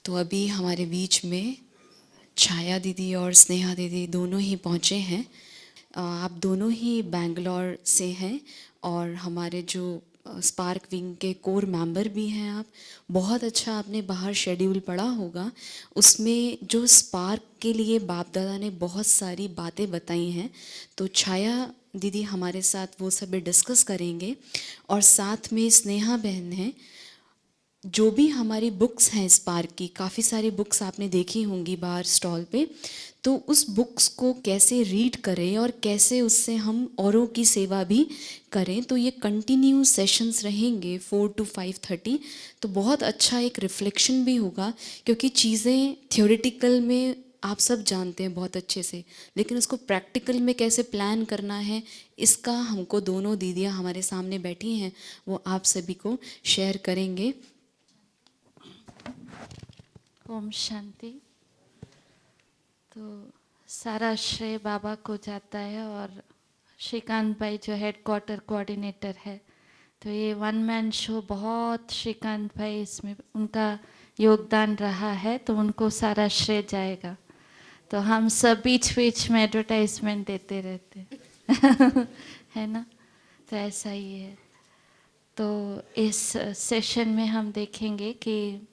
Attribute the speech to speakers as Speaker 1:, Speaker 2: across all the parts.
Speaker 1: तो अभी हमारे बीच में छाया दीदी और स्नेहा दीदी दोनों ही पहुँचे हैं। आप दोनों ही बैंगलोर से हैं और हमारे जो स्पार्क विंग के कोर मेंबर भी हैं आप। बहुत अच्छा आपने बाहर शेड्यूल पढ़ा होगा, उसमें जो स्पार्क के लिए बाप दादा ने बहुत सारी बातें बताई हैं। तो छाया दीदी हमारे साथ वो सब डिस्कस करेंगे और साथ में स्नेहा बहन हैं। जो भी हमारी बुक्स हैं स्पार्क की, काफ़ी सारी बुक्स आपने देखी होंगी बाहर स्टॉल पे, तो उस बुक्स को कैसे रीड करें और कैसे उससे हम औरों की सेवा भी करें। तो ये कंटिन्यू सेशंस रहेंगे 4 to 5:30। तो बहुत अच्छा एक रिफ्लेक्शन भी होगा, क्योंकि चीज़ें थ्योरेटिकल में आप सब जानते हैं बहुत अच्छे से, लेकिन उसको प्रैक्टिकल में कैसे प्लान करना है, इसका हमको दोनों दीदियाँ हमारे सामने बैठी हैं, वो आप सभी को शेयर करेंगे।
Speaker 2: ओम शांति। तो सारा श्रेय बाबा को जाता है और श्रीकांत भाई जो हेडक्वार्टर कोऑर्डिनेटर है, तो ये वन मैन शो बहुत श्रीकांत भाई इसमें उनका योगदान रहा है, तो उनको सारा श्रेय जाएगा। तो हम सब बीच बीच में एडवर्टाइजमेंट देते रहते है ना, तो ऐसा ही है। तो इस सेशन में हम देखेंगे कि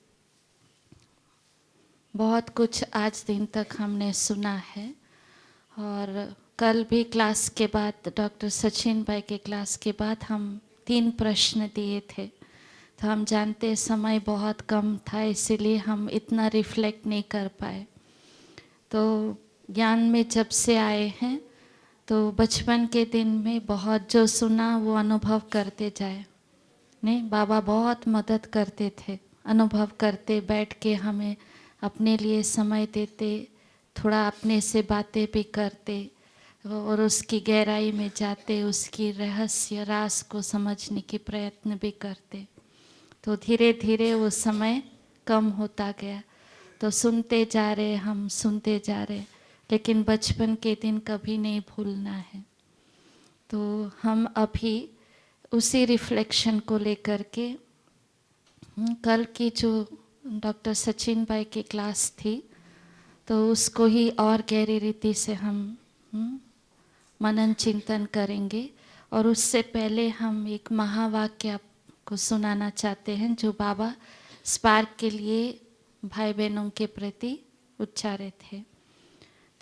Speaker 2: बहुत कुछ आज दिन तक हमने सुना है, और कल भी क्लास के बाद डॉक्टर सचिन भाई के क्लास के बाद हम 3 प्रश्न दिए थे। तो हम जानते समय बहुत कम था, इसीलिए हम इतना रिफ्लेक्ट नहीं कर पाए। तो ज्ञान में जब से आए हैं, तो बचपन के दिन में बहुत जो सुना वो अनुभव करते जाए। नहीं, बाबा बहुत मदद करते थे, अनुभव करते, बैठ के हमें अपने लिए समय देते, थोड़ा अपने से बातें भी करते और उसकी गहराई में जाते, उसकी रहस्य राज को समझने की प्रयत्न भी करते। तो धीरे धीरे वो समय कम होता गया। तो सुनते जा रहे, हम सुनते जा रहे, लेकिन बचपन के दिन कभी नहीं भूलना है। तो हम अभी उसी रिफ्लेक्शन को लेकर के कल की जो डॉक्टर सचिन भाई की क्लास थी, तो उसको ही और गहरी रीति से हम मनन चिंतन करेंगे। और उससे पहले हम एक महावाक्य आपको सुनाना चाहते हैं, जो बाबा स्पार्क के लिए भाई बहनों के प्रति उच्चारे थे।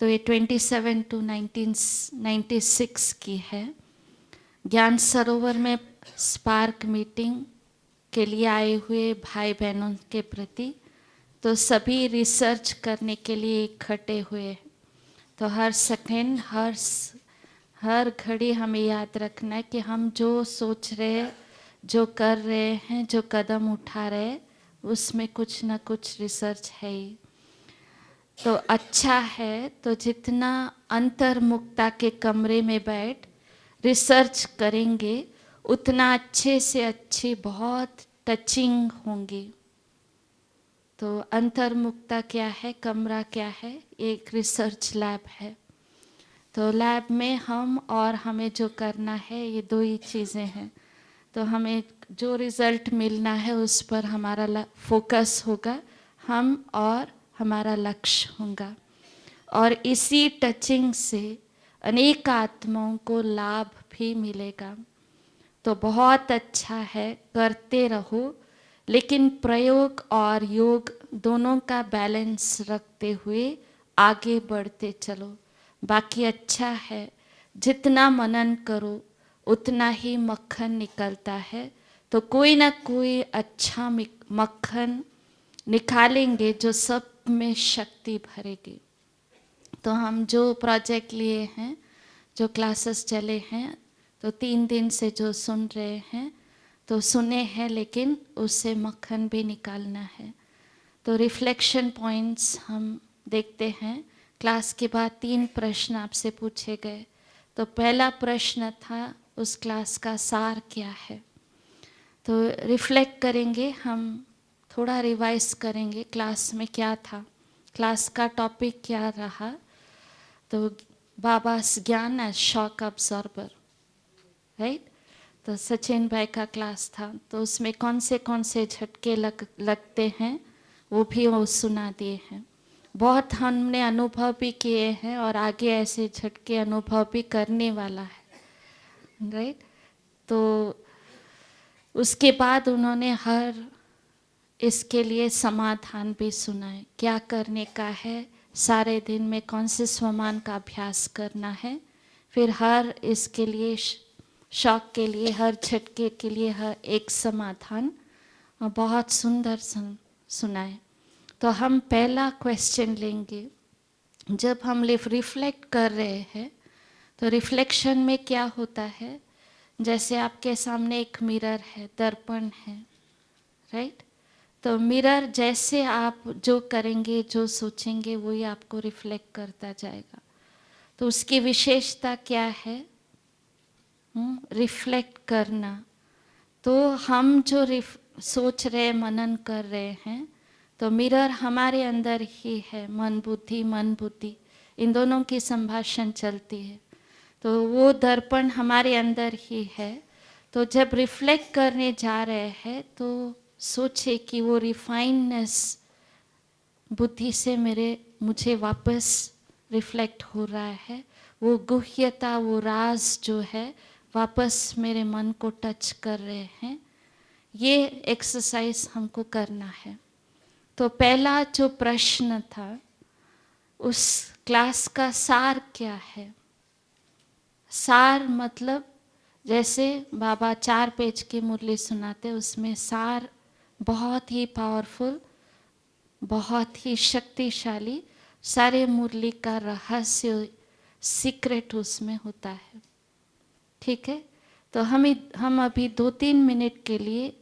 Speaker 2: तो ये 27 to 1996 की है। ज्ञान सरोवर में स्पार्क मीटिंग के लिए आए हुए भाई बहनों के प्रति, तो सभी रिसर्च करने के लिए इकट्ठे हुए। तो हर सेकेंड, हर घड़ी हमें याद रखना है कि हम जो सोच रहे, जो कर रहे हैं, जो कदम उठा रहे, उसमें कुछ ना कुछ रिसर्च है ही। तो अच्छा है, तो जितना अंतर्मुक्ता के कमरे में बैठ रिसर्च करेंगे, उतना अच्छे से अच्छी बहुत टचिंग होंगी। तो अंतर्मुक्ता क्या है, कमरा क्या है, एक रिसर्च लैब है। तो लैब में हम और हमें जो करना है, ये 2 ही चीज़ें हैं। तो हमें जो रिज़ल्ट मिलना है उस पर हमारा फोकस होगा, हम और हमारा लक्ष्य होगा, और इसी टचिंग से अनेक आत्माओं को लाभ भी मिलेगा। तो बहुत अच्छा है, करते रहो, लेकिन प्रयोग और योग दोनों का बैलेंस रखते हुए आगे बढ़ते चलो। बाकी अच्छा है, जितना मनन करो उतना ही मक्खन निकलता है। तो कोई ना कोई अच्छा मक्खन निकालेंगे जो सब में शक्ति भरेगी। तो हम जो प्रोजेक्ट लिए हैं, जो क्लासेस चले हैं, तो 3 दिन से जो सुन रहे हैं, तो सुने हैं, लेकिन उससे मक्खन भी निकालना है। तो रिफ्लेक्शन पॉइंट्स हम देखते हैं। क्लास के बाद 3 प्रश्न आपसे पूछे गए। तो पहला प्रश्न था उस क्लास का सार क्या है। तो रिफ्लेक्ट करेंगे हम, थोड़ा रिवाइज करेंगे क्लास में क्या था, क्लास का टॉपिक क्या रहा। तो बाबा's ज्ञान एज शॉक अब्जॉर्बर, राइट। तो सचिन भाई का क्लास था, तो उसमें कौन से झटके लगते हैं वो भी वो सुना दिए हैं। बहुत हमने अनुभव भी किए हैं और आगे ऐसे झटके अनुभव भी करने वाला है, राइट। तो उसके बाद उन्होंने हर इसके लिए समाधान भी सुनाए, क्या करने का है, सारे दिन में कौन से स्वमान का अभ्यास करना है, फिर हर इसके लिए शौक के लिए, हर झटके के लिए हर एक समाधान बहुत सुंदर सुनाए। तो हम पहला क्वेश्चन लेंगे। जब हम रिफ्लेक्ट कर रहे हैं तो रिफ्लेक्शन में क्या होता है, जैसे आपके सामने एक मिरर है, दर्पण है, राइट। तो मिरर जैसे आप जो करेंगे, जो सोचेंगे, वही आपको रिफ्लेक्ट करता जाएगा। तो उसकी विशेषता क्या है? रिफ्लेक्ट करना। तो हम जो सोच रहे, मनन कर रहे हैं, तो मिरर हमारे अंदर ही है। मन बुद्धि इन दोनों की संभाषण चलती है। तो वो दर्पण हमारे अंदर ही है। तो जब रिफ्लेक्ट करने जा रहे हैं तो सोचे कि वो रिफाइननेस बुद्धि से मुझे वापस रिफ्लेक्ट हो रहा है, वो गुह्यता, वो राज जो है वापस मेरे मन को टच कर रहे हैं। ये एक्सरसाइज हमको करना है। तो पहला जो प्रश्न था, उस क्लास का सार क्या है? सार मतलब जैसे बाबा 4 पेज की मुरली सुनाते, उसमें सार बहुत ही पावरफुल, बहुत ही शक्तिशाली, सारे मुरली का रहस्य, सीक्रेट उसमें होता है। ठीक है। तो हम अभी 2-3 मिनट के लिए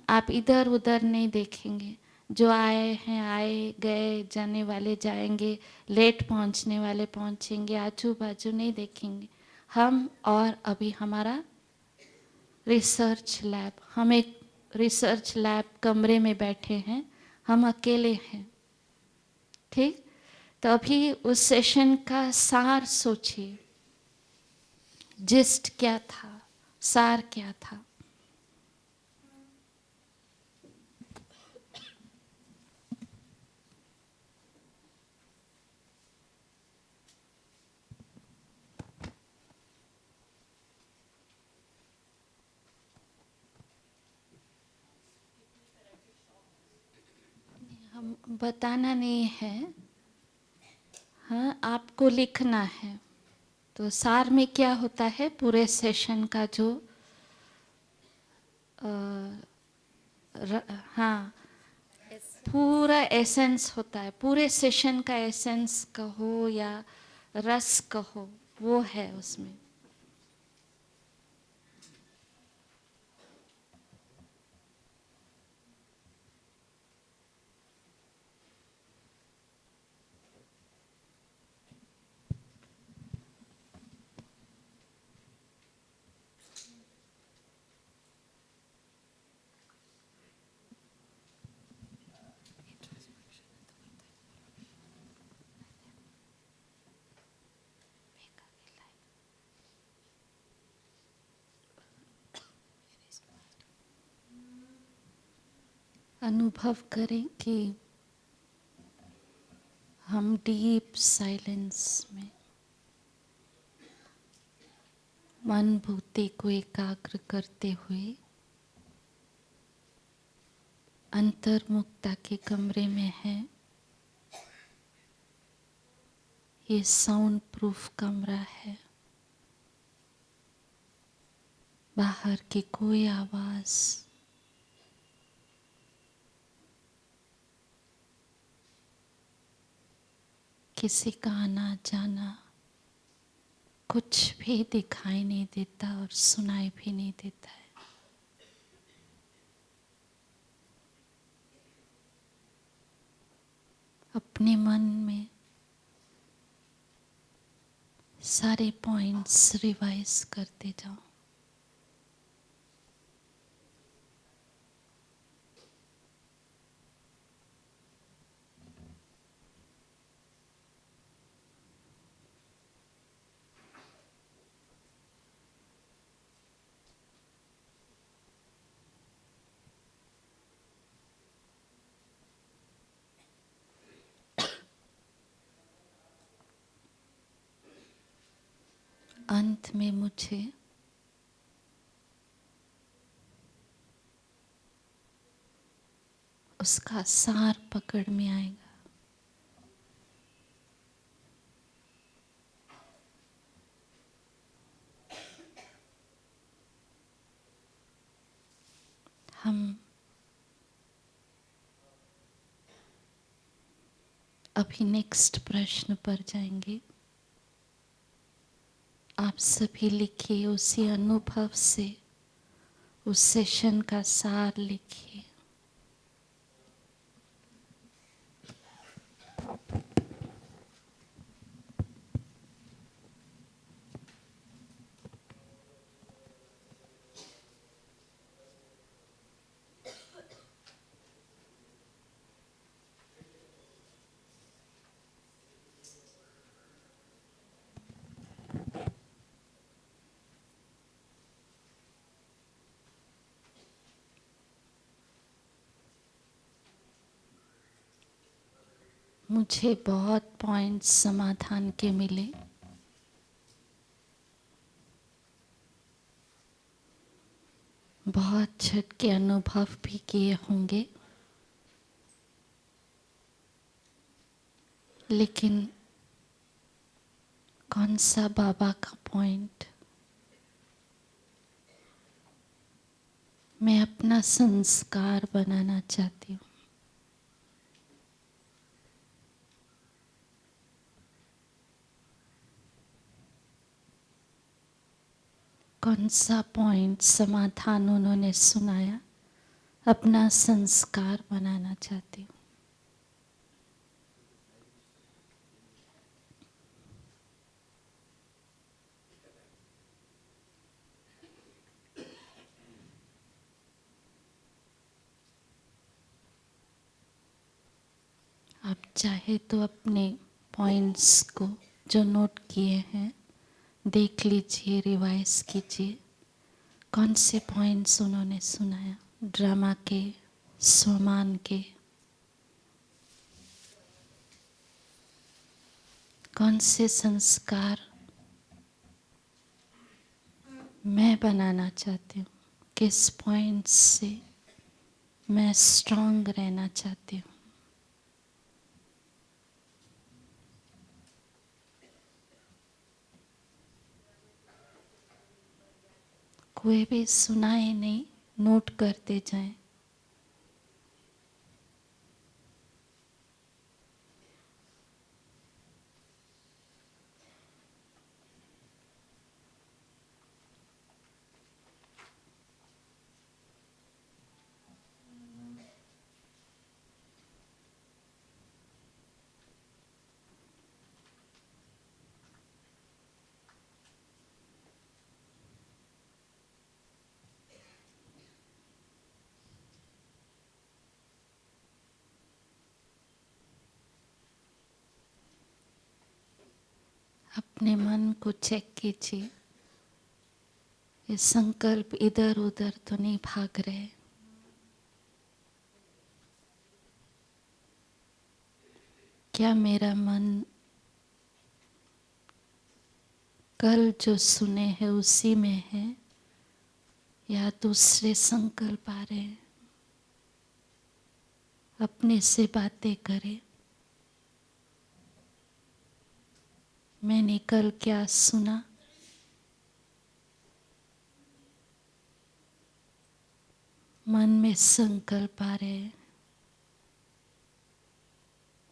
Speaker 2: आप इधर उधर नहीं देखेंगे। जो आए हैं आए, गए, जाने वाले जाएंगे, लेट पहुंचने वाले पहुंचेंगे, आजू बाजू नहीं देखेंगे हम। और अभी हमारा रिसर्च लैब, हम एक रिसर्च लैब कमरे में बैठे हैं, हम अकेले हैं, ठीक। तो अभी उस सेशन का सार सोचिए, जिस्ट क्या था, सार क्या था। हम बताना नहीं है, हाँ, आपको लिखना है। तो सार में क्या होता है, पूरे सेशन का जो हाँ, पूरा एसेंस होता है, पूरे सेशन का एसेंस कहो या रस कहो, वो है उसमें। अनुभव करें कि हम डीप साइलेंस में मन बुद्धि को एकाग्र करते हुए अंतर्मुक्ता के कमरे में है। ये साउंड प्रूफ कमरा है, बाहर की कोई आवाज, किसी का आना जाना कुछ भी दिखाई नहीं देता और सुनाई भी नहीं देता है। अपने मन में सारे पॉइंट्स रिवाइज करते जाओ। अंत में मुझे उसका सार पकड़ में आएगा। हम अभी नेक्स्ट प्रश्न पर जाएंगे। आप सभी लिखिए, उसी अनुभव से उस सेशन का सार लिखिए। मुझे बहुत पॉइंट्स समाधान के मिले। बहुत झटके अनुभव भी किए होंगे, लेकिन कौन सा बाबा का पॉइंट मैं अपना संस्कार बनाना चाहती हूँ। कौन सा पॉइंट समाधान उन्होंने सुनाया, अपना संस्कार बनाना चाहती हूँ। आप चाहे तो अपने पॉइंट्स को जो नोट किए हैं देख लीजिए, रिवाइज कीजिए। कौन से पॉइंट्स उन्होंने सुनाया, ड्रामा के, स्वमान के, कौन से संस्कार मैं बनाना चाहती हूँ, किस पॉइंट्स से मैं स्ट्रांग रहना चाहती हूँ। कोई भी सुनाए नहीं, नोट करते जाएं। अपने मन को चेक कीजिए, ये संकल्प इधर उधर तो नहीं भाग रहे। क्या मेरा मन कल जो सुने हैं उसी में है, या दूसरे संकल्प आ रहे हैं। अपने से बातें करें, मैंने कल क्या सुना, मन में संकल्प आ रहे हैं,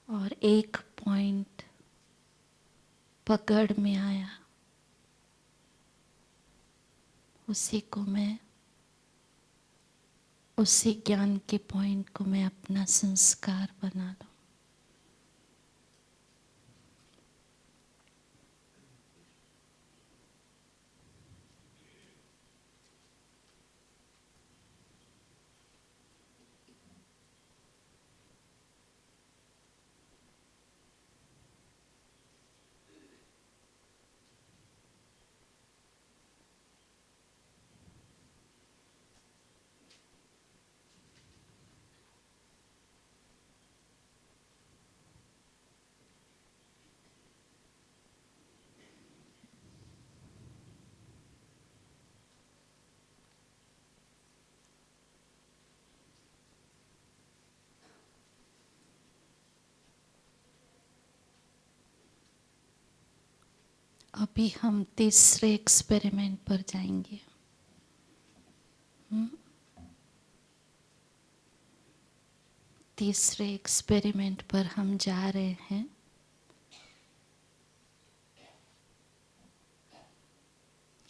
Speaker 2: और एक पॉइंट पकड़ में आया, उसी को मैं, उसी ज्ञान के पॉइंट को मैं अपना संस्कार बना लूं। अभी हम तीसरे एक्सपेरिमेंट पर जाएंगे। तीसरे एक्सपेरिमेंट पर हम जा रहे हैं।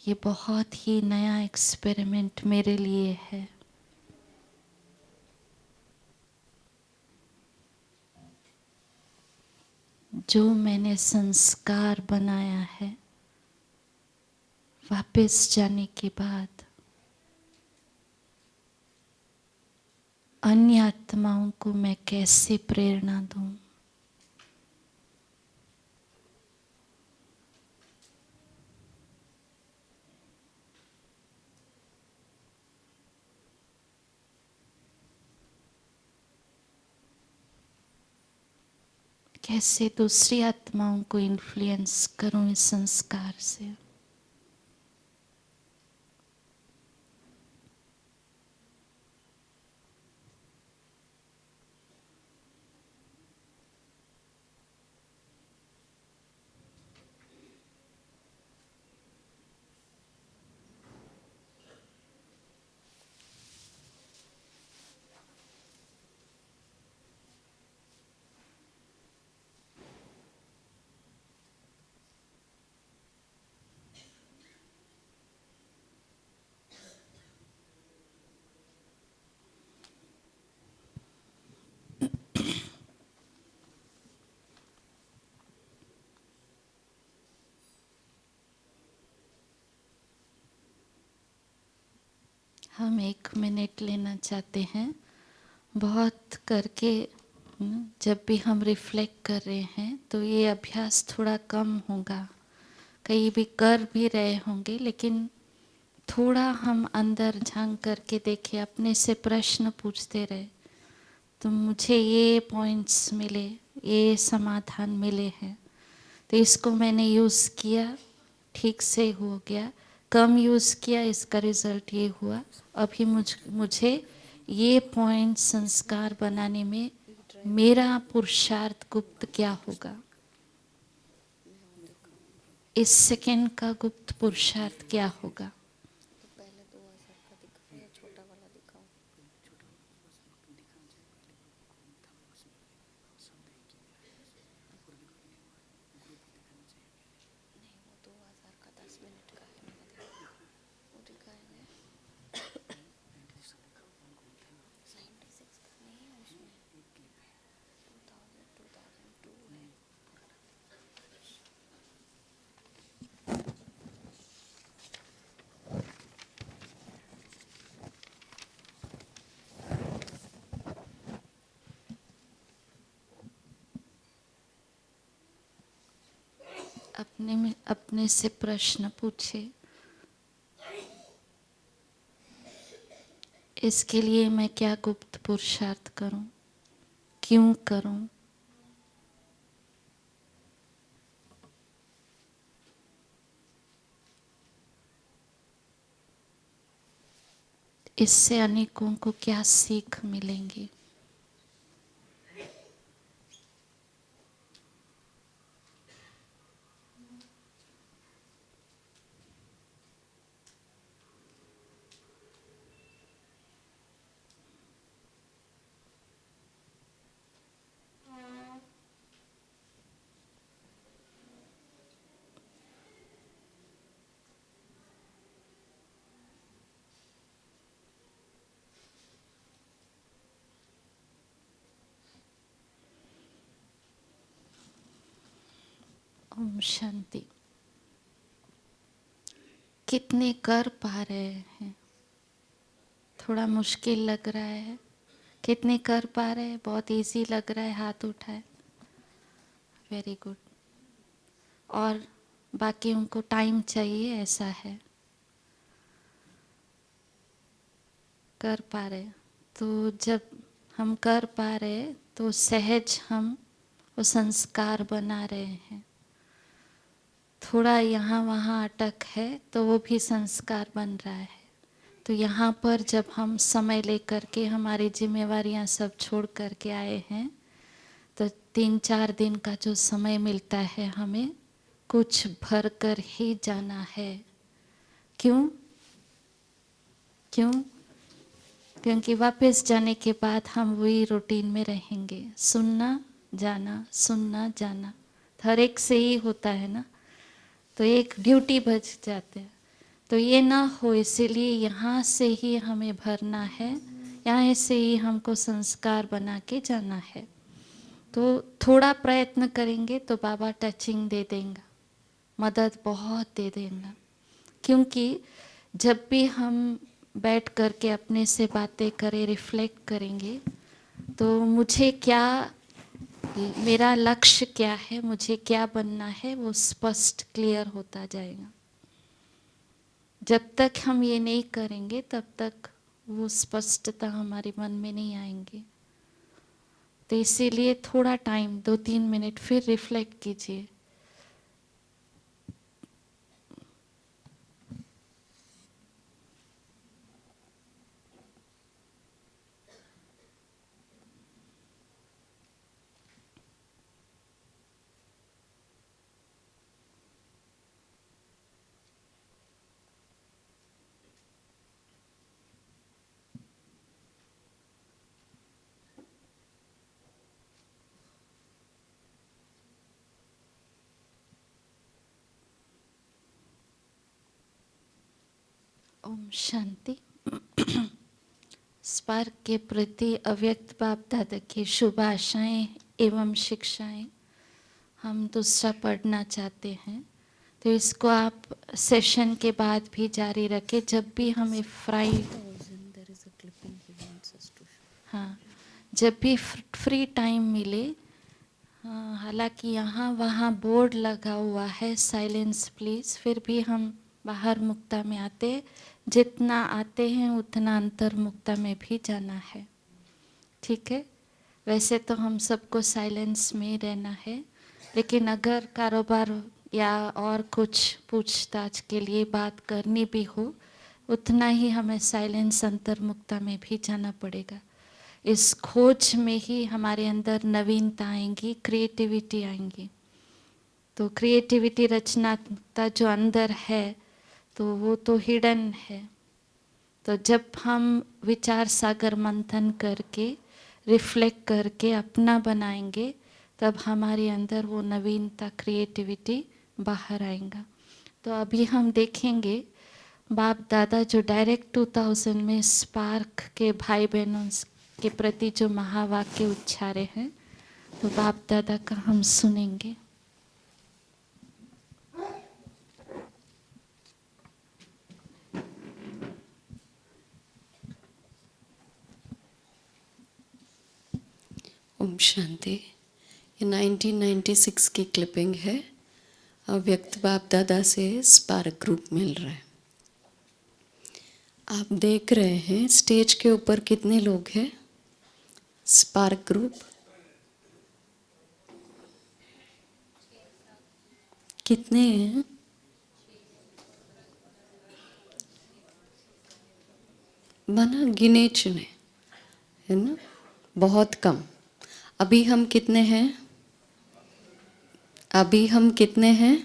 Speaker 2: ये बहुत ही नया एक्सपेरिमेंट मेरे लिए है। जो मैंने संस्कार बनाया है, वापस जाने के बाद अन्य आत्माओं को मैं कैसे प्रेरणा दूं। कैसे दूसरी आत्माओं को इन्फ्लुएंस करूं इस संस्कार से। हम 1 मिनट लेना चाहते हैं। बहुत करके जब भी हम रिफ्लेक्ट कर रहे हैं तो ये अभ्यास थोड़ा कम होगा। कहीं भी कर भी रहे होंगे, लेकिन थोड़ा हम अंदर झांक करके देखें, अपने से प्रश्न पूछते रहे तो मुझे ये पॉइंट्स मिले, ये समाधान मिले हैं, तो इसको मैंने यूज़ किया, ठीक से हो गया। कम यूज़ किया, इसका रिज़ल्ट ये हुआ। अभी मुझे ये पॉइंट संस्कार बनाने में मेरा पुरुषार्थ गुप्त क्या होगा, इस सेकंड का गुप्त पुरुषार्थ क्या होगा। अपने से प्रश्न पूछे, इसके लिए मैं क्या गुप्त पुरुषार्थ करूं, क्यों करूं। इससे अनेकों को क्या सीख मिलेंगी। ओम शांति। कितने कर पा रहे हैं, थोड़ा मुश्किल लग रहा है। कितने कर पा रहे हैं, बहुत इजी लग रहा है, हाथ उठाए। Very good. और बाकी उनको टाइम चाहिए, ऐसा है। कर पा रहे, तो जब हम कर पा रहे तो सहज हम वो संस्कार बना रहे हैं। थोड़ा यहाँ वहाँ अटक है तो वो भी संस्कार बन रहा है। तो यहाँ पर जब हम समय लेकर के हमारी जिम्मेवारियाँ सब छोड़ करके आए हैं, तो 3-4 दिन का जो समय मिलता है हमें, कुछ भर कर ही जाना है। क्यों? क्यों? क्योंकि वापस जाने के बाद हम वही रूटीन में रहेंगे, सुनना जाना, सुनना जाना, हर एक से ही होता है ना, तो एक ड्यूटी बच जाते हैं। तो ये ना हो, इसीलिए यहाँ से ही हमें भरना है, यहाँ से ही हमको संस्कार बना के जाना है। तो थोड़ा प्रयत्न करेंगे तो बाबा टचिंग दे देंगे, मदद बहुत दे देगा। क्योंकि जब भी हम बैठ कर के अपने से बातें करें, रिफ्लेक्ट करेंगे, तो मुझे क्या, मेरा लक्ष्य क्या है, मुझे क्या बनना है, वो स्पष्ट क्लियर होता जाएगा। जब तक हम ये नहीं करेंगे तब तक वो स्पष्टता हमारे मन में नहीं आएंगे। तो इसीलिए थोड़ा टाइम, 2-3 मिनट फिर रिफ्लेक्ट कीजिए। ओम शांति। स्पार्क के प्रति अव्यक्त बाप दादा की शुभ आशाएं एवं शिक्षाएं हम दूसरा पढ़ना चाहते हैं, तो इसको आप सेशन के बाद भी जारी रखें। जब भी हमें हाँ, जब भी फ्री टाइम मिले, हाँ, हालांकि यहाँ वहाँ बोर्ड लगा हुआ है साइलेंस प्लीज़, फिर भी हम बाहर मुक्ता में आते, जितना आते हैं उतना अंतर मुक्ता में भी जाना है, ठीक है। वैसे तो हम सबको साइलेंस में ही रहना है, लेकिन अगर कारोबार या और कुछ पूछताछ के लिए बात करनी भी हो, उतना ही हमें साइलेंस अंतर मुक्ता में भी जाना पड़ेगा। इस खोज में ही हमारे अंदर नवीनता आएंगी, क्रिएटिविटी आएंगी। तो क्रिएटिविटी, रचनात्मकता जो अंदर है, तो वो तो हिडन है। तो जब हम विचार सागर मंथन करके, रिफ्लेक्ट करके अपना बनाएंगे, तब हमारे अंदर वो नवीनता, क्रिएटिविटी बाहर आएगा। तो अभी हम देखेंगे बाप दादा जो डायरेक्ट 2000 में स्पार्क के भाई बहनों के प्रति जो महावाक्य उच्चारे हैं, तो बाप दादा का हम सुनेंगे।
Speaker 3: ओम शांति। ये 1996 की क्लिपिंग है। अव्यक्त बाप दादा से स्पार्क ग्रुप मिल रहा है। आप देख रहे हैं स्टेज के ऊपर कितने लोग हैं? स्पार्क ग्रुप कितने हैं? बना गिने चुने, है ना, बहुत कम। अभी हम कितने हैं? अभी हम कितने हैं?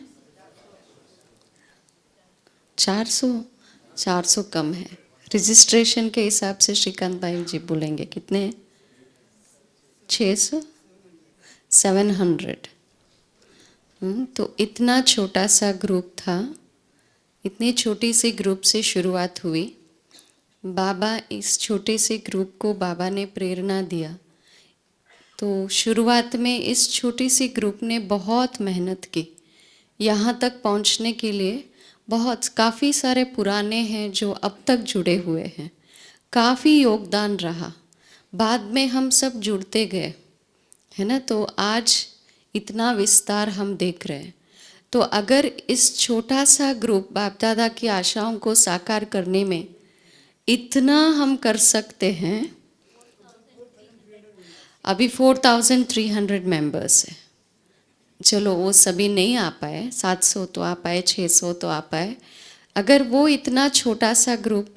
Speaker 3: 400 कम है। रजिस्ट्रेशन के हिसाब से श्रीकांत भाई जी बोलेंगे कितने हैं? 600, 700। तो इतना छोटा सा ग्रुप था, इतनी छोटी सी ग्रुप से शुरुआत हुई। बाबा, इस छोटे से ग्रुप को बाबा ने प्रेरणा दिया। तो शुरुआत में इस छोटी सी ग्रुप ने बहुत मेहनत की यहाँ तक पहुँचने के लिए। बहुत काफ़ी सारे पुराने हैं जो अब तक जुड़े हुए हैं, काफ़ी योगदान रहा। बाद में हम सब जुड़ते गए, है ना। तो आज इतना विस्तार हम देख रहे हैं। तो अगर इस छोटा सा ग्रुप बाप दादा की आशाओं को साकार करने में इतना हम कर सकते हैं, अभी 4300 मेंबर्स है। चलो वो सभी नहीं आ पाए, 700 तो आ पाए, 600 तो आ पाए। अगर वो इतना छोटा सा ग्रुप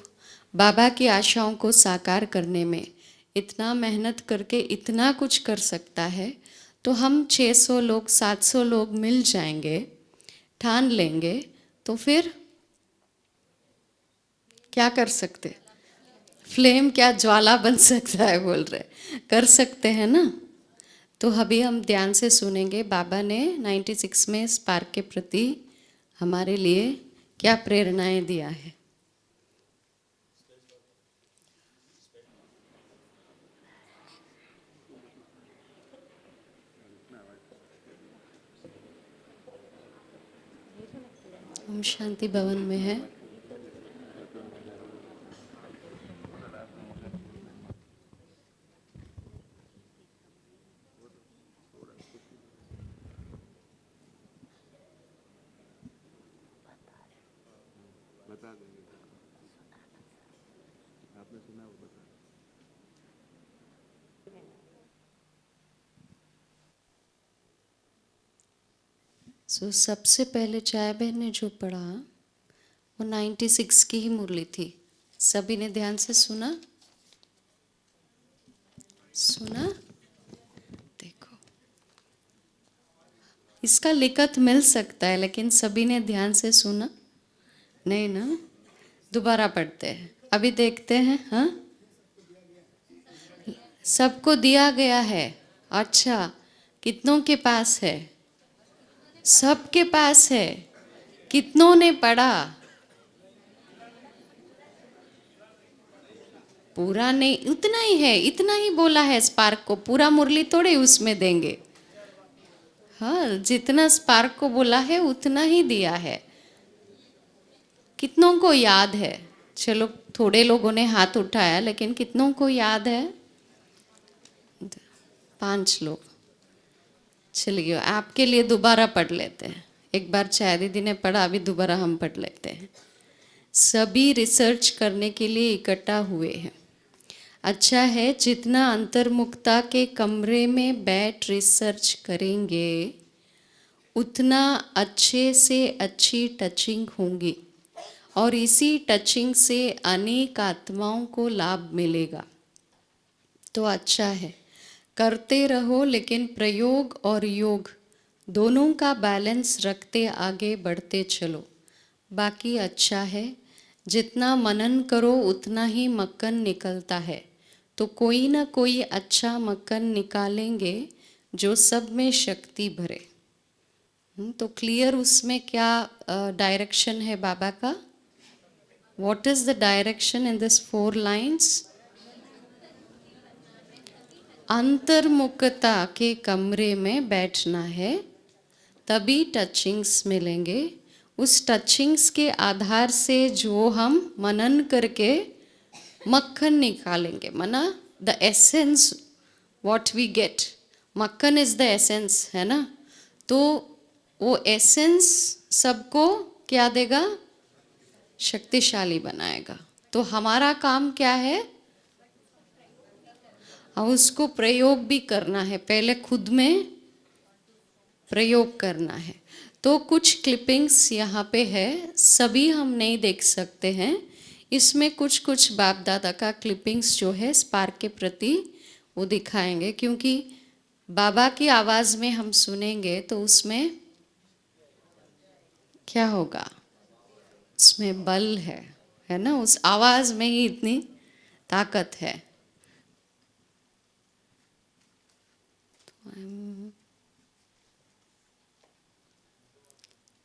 Speaker 3: बाबा की आशाओं को साकार करने में इतना मेहनत करके इतना कुछ कर सकता है, तो हम 600 लोग, 700 लोग मिल जाएंगे, ठान लेंगे तो फिर क्या कर सकते? फ्लेम क्या ज्वाला बन सकता है बोल रहे, कर सकते हैं ना। तो अभी हम ध्यान से सुनेंगे बाबा ने 96 में स्पार्क के प्रति हमारे लिए क्या प्रेरणाएं दिया है। हम शांति भवन में है। सबसे पहले चाय बहन ने जो पढ़ा वो 96 की ही मुरली थी। सभी ने ध्यान से सुना? सुना? देखो, इसका लिखत मिल सकता है लेकिन सभी ने ध्यान से सुना नहीं ना। दोबारा पढ़ते हैं, अभी देखते हैं। हाँ, सबको दिया गया है। अच्छा, कितनों के पास है? सबके पास है। कितनों ने पढ़ा? पूरा नहीं, उतना ही है, इतना ही बोला है स्पार्क को। पूरा मुरली थोड़े उसमें देंगे। हाँ, जितना स्पार्क को बोला है उतना ही दिया है। कितनों को याद है? चलो, थोड़े लोगों ने हाथ उठाया लेकिन कितनों को याद है? 5 लोग। चलिए, आपके लिए दोबारा पढ़ लेते हैं। एक बार चाय दीदी ने पढ़ा, अभी दोबारा हम पढ़ लेते हैं। सभी रिसर्च करने के लिए इकट्ठा हुए हैं। अच्छा है, जितना अंतर्मुखता के कमरे में बैठ रिसर्च करेंगे उतना अच्छे से अच्छी टचिंग होंगी और इसी टचिंग से अनेक आत्माओं को लाभ मिलेगा। तो अच्छा है, करते रहो, लेकिन प्रयोग और योग दोनों का बैलेंस रखते आगे बढ़ते चलो। बाकी अच्छा है, जितना मनन करो उतना ही मक्खन निकलता है। तो कोई ना कोई अच्छा मक्खन निकालेंगे जो सब में शक्ति भरे। तो क्लियर उसमें क्या डायरेक्शन है बाबा का? What is the direction in this 4 lines? अंतर्मुखता के कमरे में बैठना है, तभी टचिंग्स मिलेंगे। उस टचिंग्स के आधार से जो हम मनन करके मक्खन निकालेंगे, मना the essence what we get. मक्खन इज द एसेंस, है ना। तो वो एसेंस सबको क्या देगा? शक्तिशाली बनाएगा। तो हमारा काम क्या है? और उसको प्रयोग भी करना है, पहले खुद में प्रयोग करना है। तो कुछ क्लिपिंग्स यहाँ पे है, सभी हम नहीं देख सकते हैं। इसमें कुछ कुछ बाप दादा का क्लिपिंग्स जो है स्पार्क के प्रति वो दिखाएंगे, क्योंकि बाबा की आवाज़ में हम सुनेंगे तो उसमें क्या होगा? उसमें बल है ना, उस आवाज़ में ही इतनी ताकत है।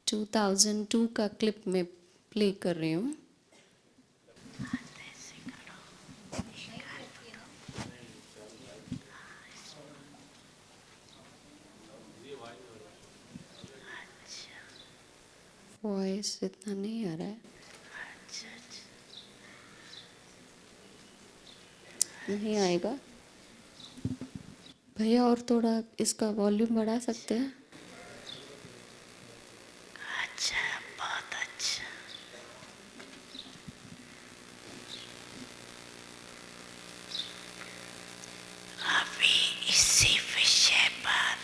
Speaker 3: 2002 का क्लिप में प्ले कर रही हूँ। वॉइस इतना नहीं आ रहा है, नहीं आएगा भैया, और थोड़ा इसका वॉल्यूम बढ़ा सकते हैं?
Speaker 2: अच्छा, बहुत अच्छा। अभी इसी विषय पर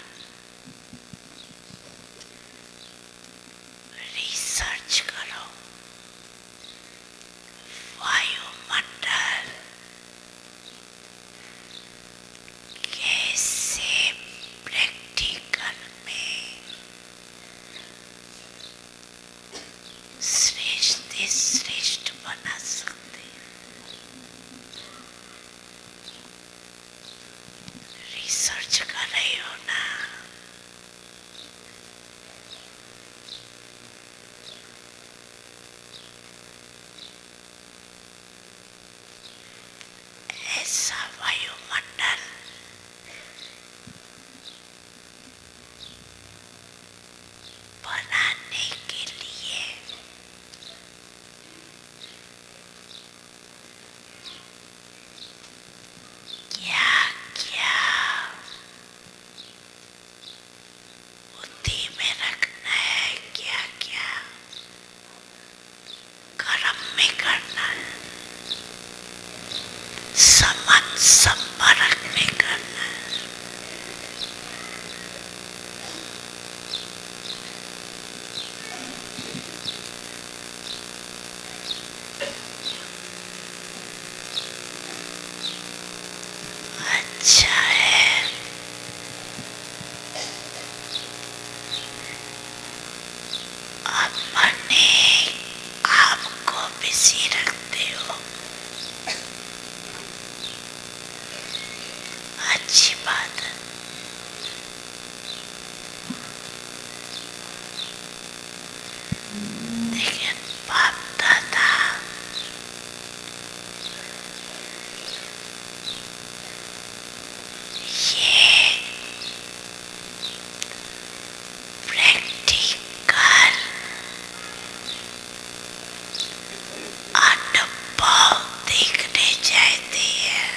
Speaker 2: रिसर्च करो। वायुमंडल कैसे प्रैक्टिकल में
Speaker 4: अपने आप को बिजी रखते हो, अच्छी बात है। लेकिन बाप दादा ये प्रैक्टिकल अनुभव देखने चाहते हैं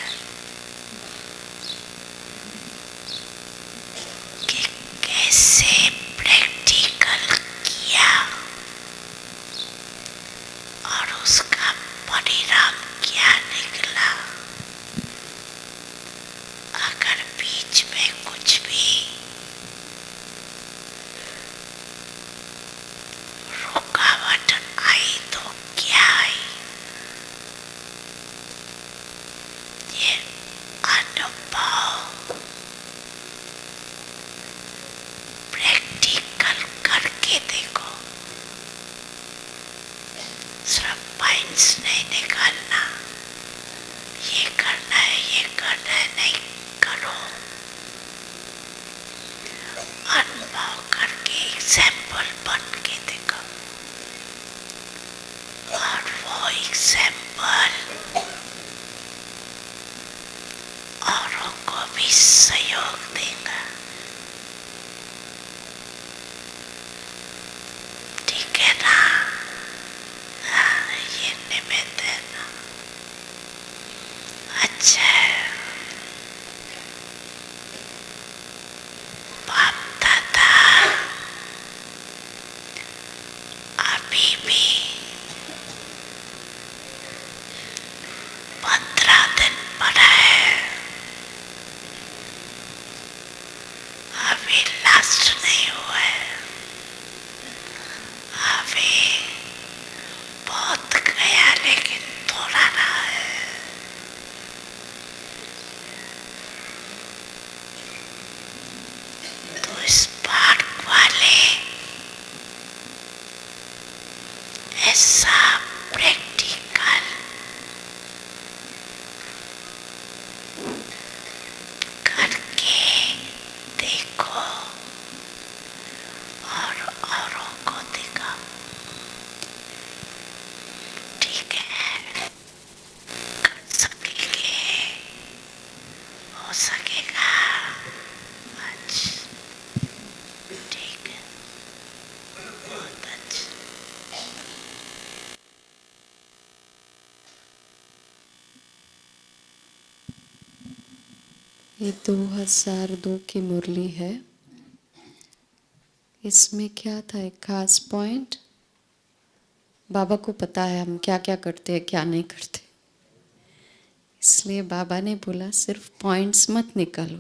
Speaker 4: कि कैसे प्रैक्टिकल किया और उसका परिणाम क्या निकला। अगर बीच में कुछ भी रुकावट आई तो क्या आई, ये अनुभव प्रैक्टिकल करके देखो। सिर्फ पॉइंट्स नहीं निकालना, ये करना है ये करना है, नहीं करो। अनुभव करके एग्जाम्पल बन के देखो और वो एग्जाम्पल औरों को भी सहयोग देगा। ठीक है ना? हाँ, ये निमित्त है ना। अच्छा बाप दादा अभी भी 15 दिन पड़ा है, अभी लास्ट नहीं हुआ है, अभी बहुत गया लेकिन थोड़ा रहा है। तो इस पार्क वाले ऐसा प्रैक्टिकल करके देखो और औरों को दिखाओ। ठीक है? कर सकेंगे, हो सकेगा। अच्छा, ठीक है, बहुत अच्छा।
Speaker 3: ये 2002 की मुरली है। इसमें क्या था, एक खास पॉइंट, बाबा को पता है हम क्या क्या करते हैं क्या नहीं करते, इसलिए बाबा ने बोला सिर्फ पॉइंट्स मत निकालो,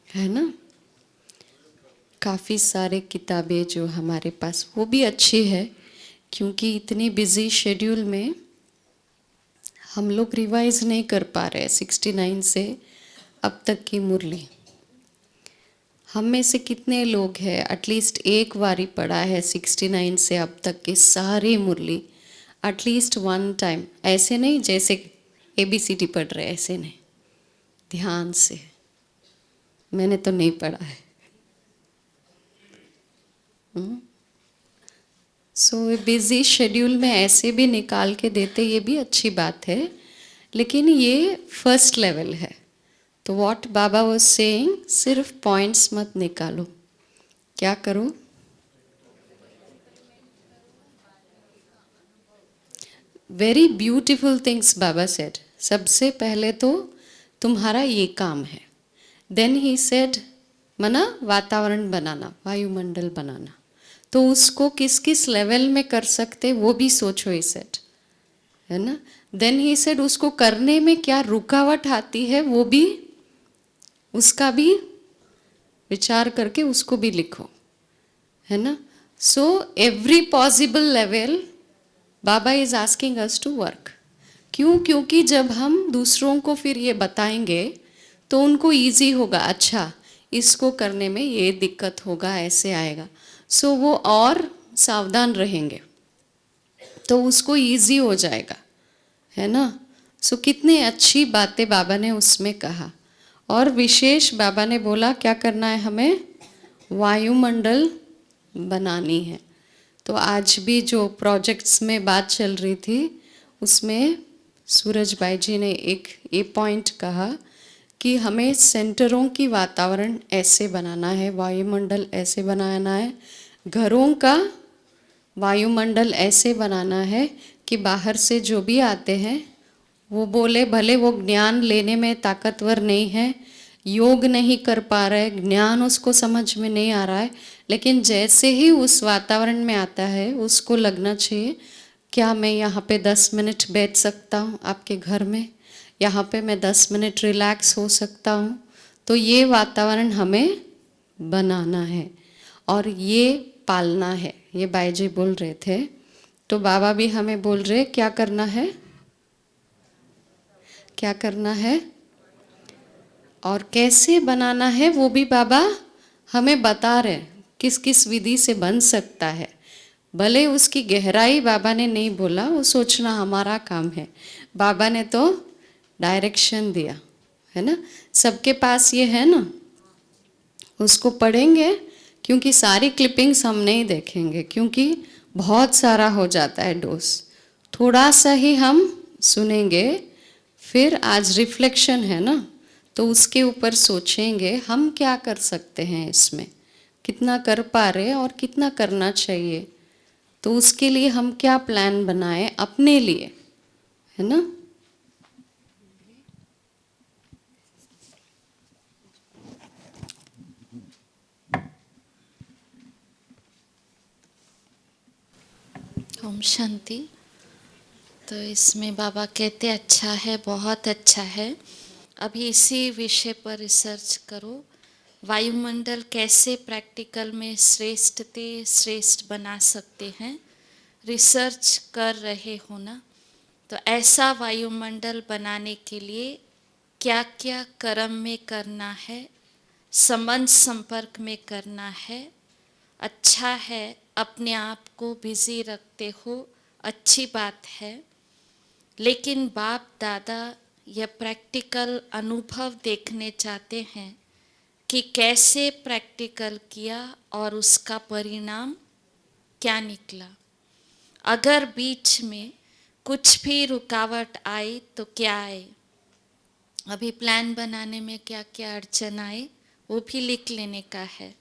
Speaker 3: है ना। काफ़ी सारे किताबें जो हमारे पास वो भी अच्छी है, क्योंकि इतनी बिजी शेड्यूल में हम लोग रिवाइज नहीं कर पा रहे 69 से अब तक की मुरली। हम में से कितने लोग हैं एटलीस्ट एक बारी पढ़ा है 69 से अब तक की सारी मुरली, एटलीस्ट वन टाइम। ऐसे नहीं जैसे ABCD पढ़ रहे, ऐसे नहीं, ध्यान से। मैंने तो नहीं पढ़ा है। सो बिजी शेड्यूल में ऐसे भी निकाल के देते, ये भी अच्छी बात है, लेकिन ये फर्स्ट लेवल है। तो व्हाट बाबा वाज सेइंग, सिर्फ पॉइंट्स मत निकालो, क्या करो, वेरी ब्यूटीफुल थिंग्स बाबा सेड। सबसे पहले तो तुम्हारा ये काम है। देन ही सेड मना वातावरण बनाना, वायुमंडल बनाना, तो उसको किस किस लेवल में कर सकते वो भी सोचो, ही सेड, है ना। देन ही सेड उसको करने में क्या रुकावट आती है वो भी, उसका भी विचार करके उसको भी लिखो, है ना। So every possible level Baba is asking us to work. क्यों? क्योंकि जब हम दूसरों को फिर ये बताएंगे तो उनको इजी होगा, अच्छा इसको करने में ये दिक्कत होगा, ऐसे आएगा। सो वो और सावधान रहेंगे, तो उसको इजी हो जाएगा, है ना। सो कितनी अच्छी बातें बाबा ने उसमें कहा। और विशेष बाबा ने बोला क्या करना है, हमें वायुमंडल बनानी है। तो आज भी जो प्रोजेक्ट्स में बात चल रही थी उसमें सूरज भाई जी ने एक ये पॉइंट कहा कि हमें सेंटरों की वातावरण ऐसे बनाना है, वायुमंडल ऐसे बनाना है, घरों का वायुमंडल ऐसे बनाना है कि बाहर से जो भी आते हैं वो बोले, भले वो ज्ञान लेने में ताकतवर नहीं है, योग नहीं कर पा रहे, ज्ञान उसको समझ में नहीं आ रहा है, लेकिन जैसे ही उस वातावरण में आता है उसको लगना चाहिए क्या मैं यहाँ पे 10 मिनट बैठ सकता हूँ आपके घर में, यहाँ पे मैं 10 मिनट रिलैक्स हो सकता हूँ। तो ये वातावरण हमें बनाना है और ये पालना है। ये बाई जी बोल रहे थे, तो बाबा भी हमें बोल रहे क्या करना है, क्या करना है और कैसे बनाना है वो भी बाबा हमें बता रहे, किस किस विधि से बन सकता है। भले उसकी गहराई बाबा ने नहीं बोला, वो सोचना हमारा काम है, बाबा ने तो डायरेक्शन दिया, है ना। सबके पास ये है ना, उसको पढ़ेंगे, क्योंकि सारी क्लिपिंग्स हम नहीं देखेंगे क्योंकि बहुत सारा हो जाता है डोज, थोड़ा सा ही हम सुनेंगे। फिर आज रिफ्लेक्शन है ना, तो उसके ऊपर सोचेंगे हम क्या कर सकते हैं, इसमें कितना कर पा रहे और कितना करना चाहिए, तो उसके लिए हम क्या प्लान बनाए अपने लिए, है ना।
Speaker 2: ओम शांति। तो इसमें बाबा कहते अच्छा है, बहुत अच्छा है, अभी इसी विषय पर रिसर्च करो, वायुमंडल कैसे प्रैक्टिकल में श्रेष्ठ बना सकते हैं, रिसर्च कर रहे हो ना। तो ऐसा वायुमंडल बनाने के लिए क्या क्या कर्म में करना है, संबंध संपर्क में करना है। अच्छा है, अपने आप को बिजी रखते हो, अच्छी बात है, लेकिन बाप दादा यह प्रैक्टिकल अनुभव देखने चाहते हैं कि कैसे प्रैक्टिकल किया और उसका परिणाम क्या निकला। अगर बीच में कुछ भी रुकावट आई तो क्या आए, अभी प्लान बनाने में क्या क्या अड़चन आए वो भी लिख लेने का है।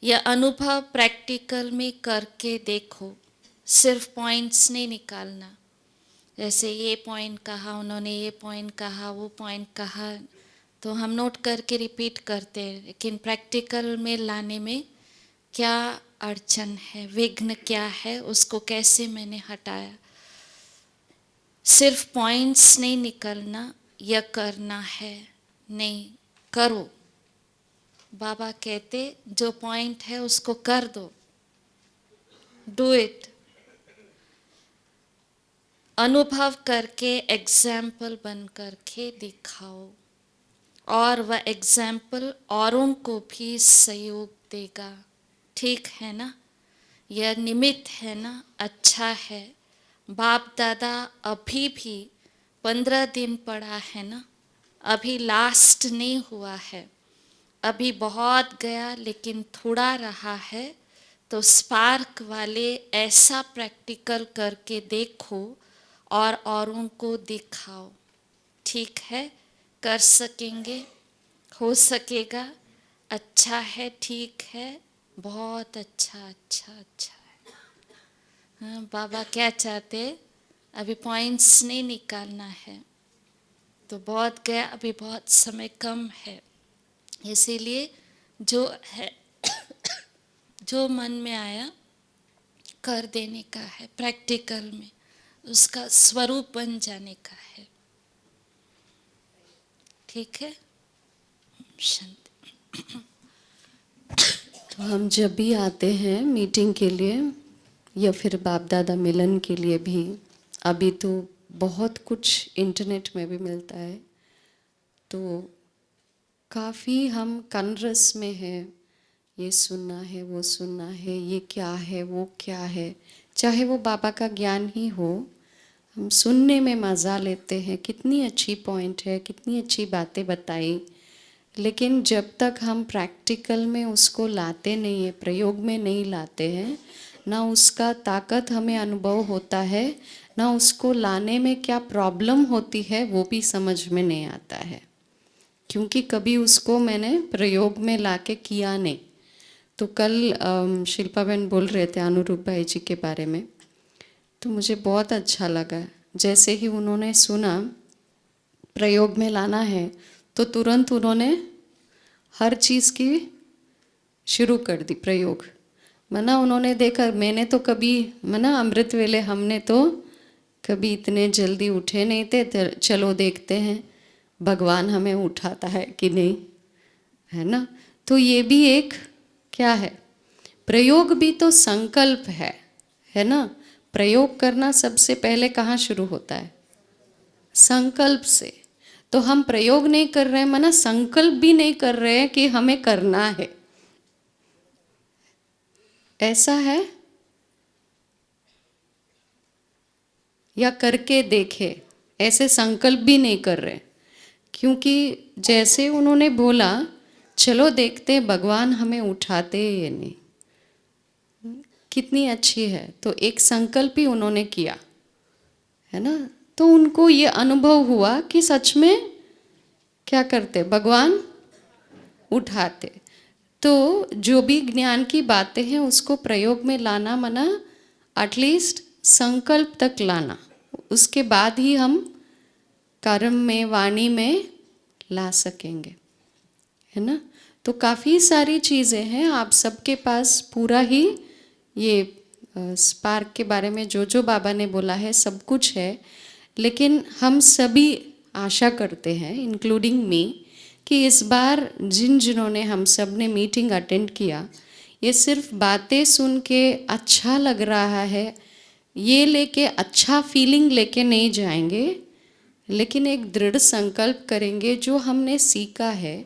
Speaker 2: यह अनुभव प्रैक्टिकल में करके देखो, सिर्फ पॉइंट्स नहीं निकालना, जैसे ये पॉइंट कहा उन्होंने, ये पॉइंट कहा, वो पॉइंट कहा, तो हम नोट करके रिपीट करते हैं, लेकिन प्रैक्टिकल में लाने में क्या अड़चन है, विघ्न क्या है, उसको कैसे मैंने हटाया। सिर्फ पॉइंट्स नहीं निकलना, यह करना है, नहीं करो। बाबा कहते जो पॉइंट है उसको कर दो, डू इट। अनुभव करके एग्जाम्पल बन करके दिखाओ, और वह एग्जाम्पल औरों को भी सहयोग देगा। ठीक है ना, यह निमित्त है ना, अच्छा है। बाप दादा अभी भी 15 दिन पड़ा है ना, अभी लास्ट नहीं हुआ है, अभी बहुत गया लेकिन थोड़ा रहा है। तो स्पार्क वाले ऐसा प्रैक्टिकल करके देखो और औरों को दिखाओ। ठीक है, कर सकेंगे, हो सकेगा, अच्छा है, ठीक है, बहुत अच्छा अच्छा अच्छा है। हाँ, बाबा क्या चाहते, अभी पॉइंट्स नहीं निकालना है, तो बहुत गया, अभी बहुत समय कम है, इसीलिए जो है जो मन में आया कर देने का है, प्रैक्टिकल में उसका स्वरूप बन जाने का है। ठीक है, शांति।
Speaker 3: तो हम जब भी आते हैं मीटिंग के लिए या फिर बाप दादा मिलन के लिए भी, अभी तो बहुत कुछ इंटरनेट में भी मिलता है, तो काफ़ी हम कनरस में हैं ये सुनना है, वो सुनना है, ये क्या है, वो क्या है, चाहे वो बाबा का ज्ञान ही हो, हम सुनने में मज़ा लेते हैं। कितनी अच्छी पॉइंट है, कितनी अच्छी बातें बताई, लेकिन जब तक हम प्रैक्टिकल में उसको लाते नहीं है, प्रयोग में नहीं लाते हैं, ना उसका ताकत हमें अनुभव होता है, ना उसको लाने में क्या प्रॉब्लम होती है वो भी समझ में नहीं आता है, क्योंकि कभी उसको मैंने प्रयोग में लाके किया नहीं। तो कल शिल्पा बहन बोल रहे थे अनुरूप भाई जी के बारे में, तो मुझे बहुत अच्छा लगा। जैसे ही उन्होंने सुना प्रयोग में लाना है, तो तुरंत उन्होंने हर चीज़ की शुरू कर दी प्रयोग। मना उन्होंने देखा, मैंने तो कभी मना अमृत वेले हमने तो कभी इतने जल्दी उठे नहीं थे, तो चलो देखते हैं भगवान हमें उठाता है कि नहीं, है ना। तो ये भी एक क्या है, प्रयोग भी तो संकल्प है ना। प्रयोग करना सबसे पहले कहाँ शुरू होता है, संकल्प से। तो हम प्रयोग नहीं कर रहे हैं, माना संकल्प भी नहीं कर रहे हैं कि हमें करना है, ऐसा है या करके देखे, ऐसे संकल्प भी नहीं कर रहे। क्योंकि जैसे उन्होंने बोला चलो देखते हैं भगवान हमें उठाते हैं या नहीं, कितनी अच्छी है। तो एक संकल्प ही उन्होंने किया, है ना। तो उनको ये अनुभव हुआ कि सच में क्या करते, भगवान उठाते। तो जो भी ज्ञान की बातें हैं उसको प्रयोग में लाना, मना एटलीस्ट संकल्प तक लाना, उसके बाद ही हम कर्म में, वाणी में ला सकेंगे, है ना। तो काफ़ी सारी चीज़ें हैं, आप सबके पास पूरा ही ये स्पार्क के बारे में जो जो बाबा ने बोला है सब कुछ है। लेकिन हम सभी आशा करते हैं, इंक्लूडिंग मी, कि इस बार जिन्होंने हम सब ने मीटिंग अटेंड किया, ये सिर्फ बातें सुन के अच्छा लग रहा है ये लेके अच्छा फीलिंग लेके नहीं जाएंगे, लेकिन एक दृढ़ संकल्प करेंगे जो हमने सीखा है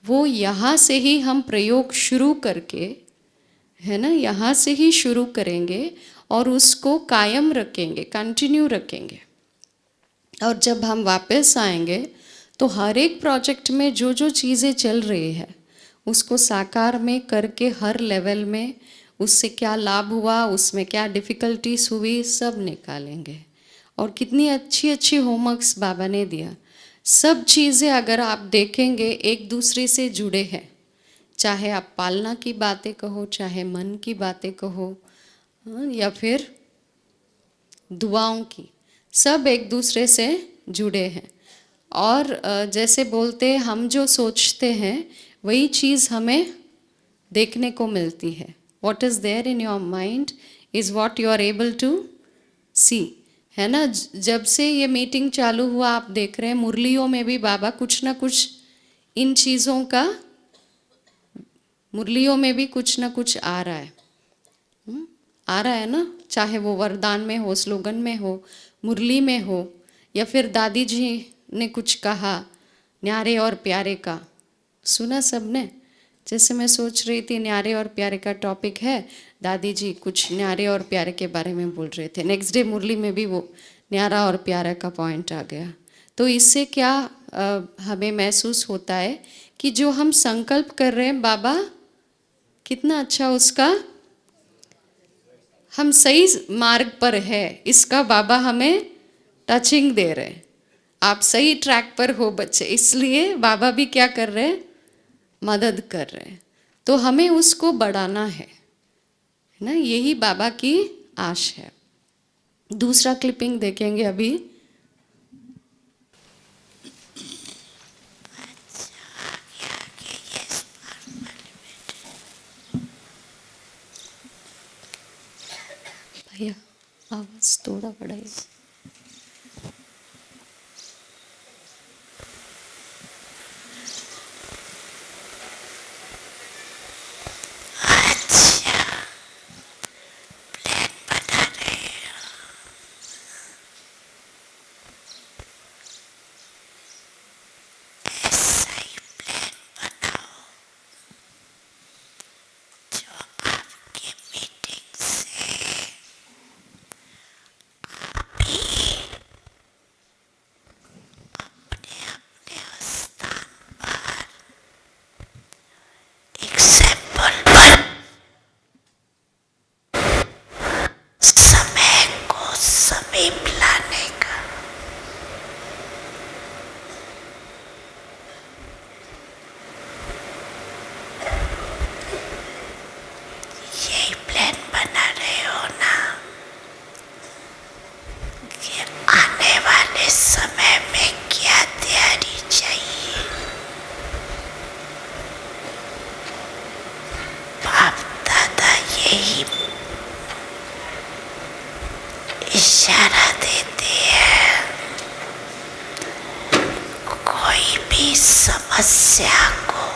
Speaker 3: वो यहाँ से ही हम प्रयोग शुरू करके, है ना, यहाँ से ही शुरू करेंगे और उसको कायम रखेंगे, कंटिन्यू रखेंगे। और जब हम वापस आएंगे तो हर एक प्रोजेक्ट में जो जो चीज़ें चल रही है उसको साकार में करके हर लेवल में उससे क्या लाभ हुआ, उसमें क्या डिफ़िकल्टीज हुई, सब निकालेंगे। और कितनी अच्छी अच्छी होमवर्क्स बाबा ने दिया, सब चीज़ें अगर आप देखेंगे एक दूसरे से जुड़े हैं। चाहे आप पालना की बातें कहो, चाहे मन की बातें कहो, या फिर दुआओं की, सब एक दूसरे से जुड़े हैं। और जैसे बोलते हैं हम जो सोचते हैं वही चीज़ हमें देखने को मिलती है। What is there in your mind is what you are able to see, है ना। जब से ये मीटिंग चालू हुआ आप देख रहे हैं मुरलियों में भी बाबा कुछ ना कुछ इन चीज़ों का, मुरलियों में भी कुछ ना कुछ आ रहा है, आ रहा है ना। चाहे वो वरदान में हो, स्लोगन में हो, मुरली में हो, या फिर दादी जी ने कुछ कहा न्यारे और प्यारे का, सुना सबने। जैसे मैं सोच रही थी न्यारे और प्यारे का टॉपिक है, दादी जी कुछ न्यारे और प्यारे के बारे में बोल रहे थे, नेक्स्ट डे मुरली में भी वो न्यारा और प्यारा का पॉइंट आ गया। तो इससे क्या हमें महसूस होता है कि जो हम संकल्प कर रहे हैं बाबा कितना अच्छा, उसका हम सही मार्ग पर है, इसका बाबा हमें टचिंग दे रहे हैं। आप सही ट्रैक पर हो बच्चे, इसलिए बाबा भी क्या कर रहे हैं, मदद कर रहे हैं। तो हमें उसको बढ़ाना है ना, यही बाबा की आश है। दूसरा क्लिपिंग देखेंगे अभी। भैया आवाज थोड़ा बढ़ाइए।
Speaker 4: एग्जाम्पल समय को समीप लाने का। यही प्लान बना रहे हो ना कि आने वाले समय में क्या तैयारी चाहिए। बाप दादा यही इशारा देते हैं। कोई भी समस्या को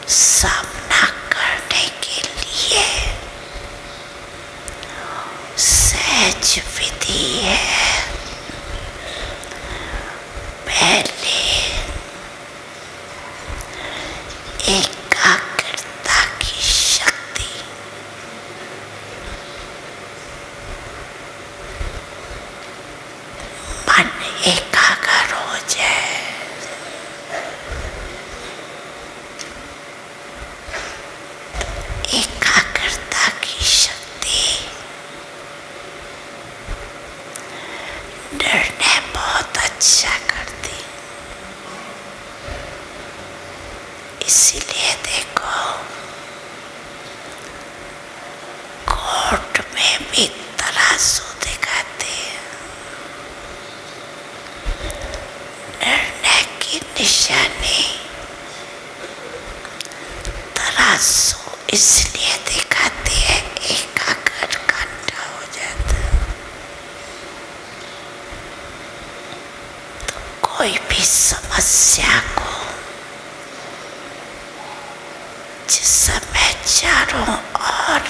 Speaker 4: सामना करने के लिए सहज विधि है। पहले एकाग्रता की शक्ति, मन एकाग्र हो जाए। एकाग्रता की शक्ति निर्णय बहुत अच्छा करती। इसीलिए देखो कोर्ट में भी तराजू दिखाते हैं। निर्णय की निशानी तराजू इसलिए दिखाती है, एकाग्र घंटा हो जाता है। तो कोई भी समस्या को जिस समय चारों ओर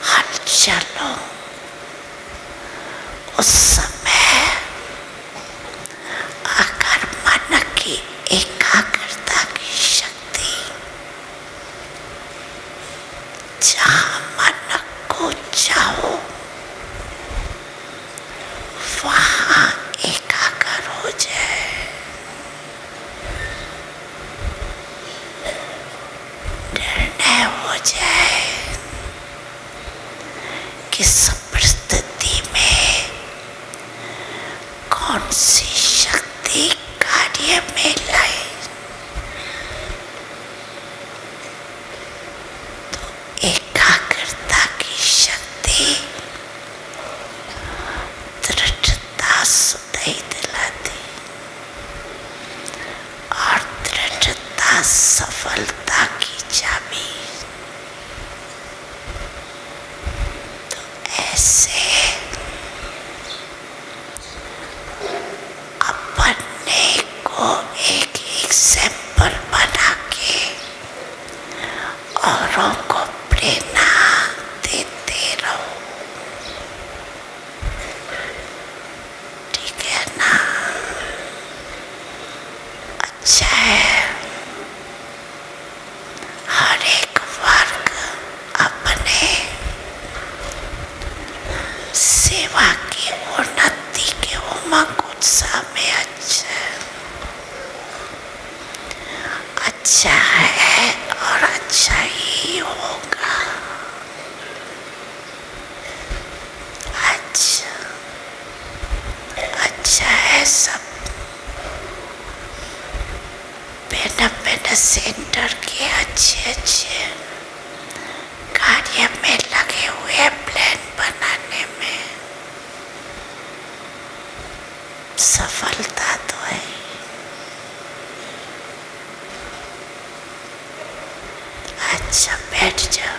Speaker 4: हलचल हो, उस समय अगर मन की एकाग्रता की शक्ति जहाँ मन को चाहो वहाँ एकाग्र हो जाए। निर्णय हो जाए किस परिस्थिति में कौन सी शक्ति कार्य में लाए। तो एकाग्रता की शक्ति दृढ़ता सुनाई दिलाती और दृढ़ता सफलता की चाबी। तो ऐसे अपने को एक एग्जाम्पल बना के औरों को प्रेरणा देते रहो। ठीक है ना? अच्छा है। हर एक वर्ग अपने सेवा की उन्नति के उमंग उत्साह में अच्छा है और अच्छा ही होगा। अच्छा है। सब बिना सेंटर के अच्छे कार्य में लगे हुए प्लान बनाने में सफलता तो है। अच्छा बैठ जाओ।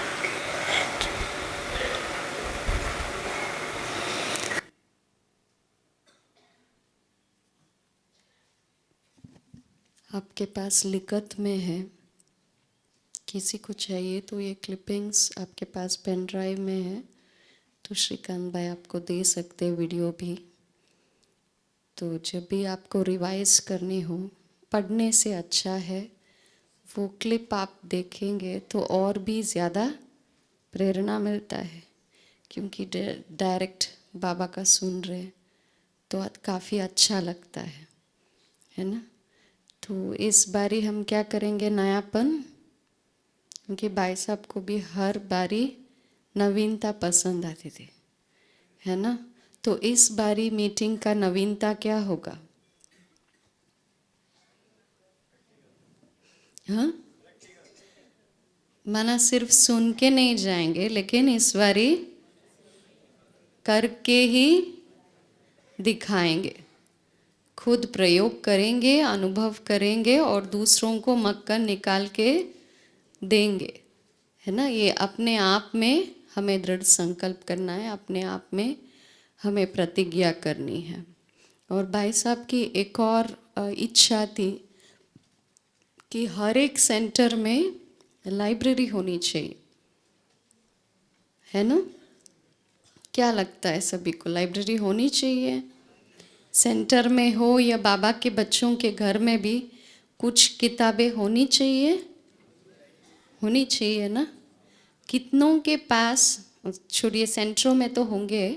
Speaker 3: आपके पास लिखत में है, किसी को चाहिए तो ये क्लिपिंग्स आपके पास पेन ड्राइव में है तो श्रीकांत भाई आपको दे सकते हैं वीडियो भी। तो जब भी आपको रिवाइज करनी हो, पढ़ने से अच्छा है वो क्लिप आप देखेंगे तो और भी ज़्यादा प्रेरणा मिलता है, क्योंकि डायरेक्ट बाबा का सुन रहे तो काफ़ी अच्छा लगता है ना। तो इस बारी हम क्या करेंगे, नयापन, क्योंकि भाई साहब को भी हर बारी नवीनता पसंद आती थी, है ना। तो इस बारी मीटिंग का नवीनता क्या होगा? हाँ, माना सिर्फ सुन के नहीं जाएंगे, लेकिन इस बारी करके ही दिखाएंगे, खुद प्रयोग करेंगे, अनुभव करेंगे और दूसरों को मक्खन निकाल के देंगे, है ना। ये अपने आप में हमें दृढ़ संकल्प करना है, अपने आप में हमें प्रतिज्ञा करनी है। और भाई साहब की एक और इच्छा थी कि हर एक सेंटर में लाइब्रेरी होनी चाहिए, है ना। क्या लगता है सभी को, लाइब्रेरी होनी चाहिए? सेंटर में हो या बाबा के बच्चों के घर में भी कुछ किताबें होनी चाहिए, होनी चाहिए ना। कितनों के पास, छोड़िए सेंटरों में तो होंगे,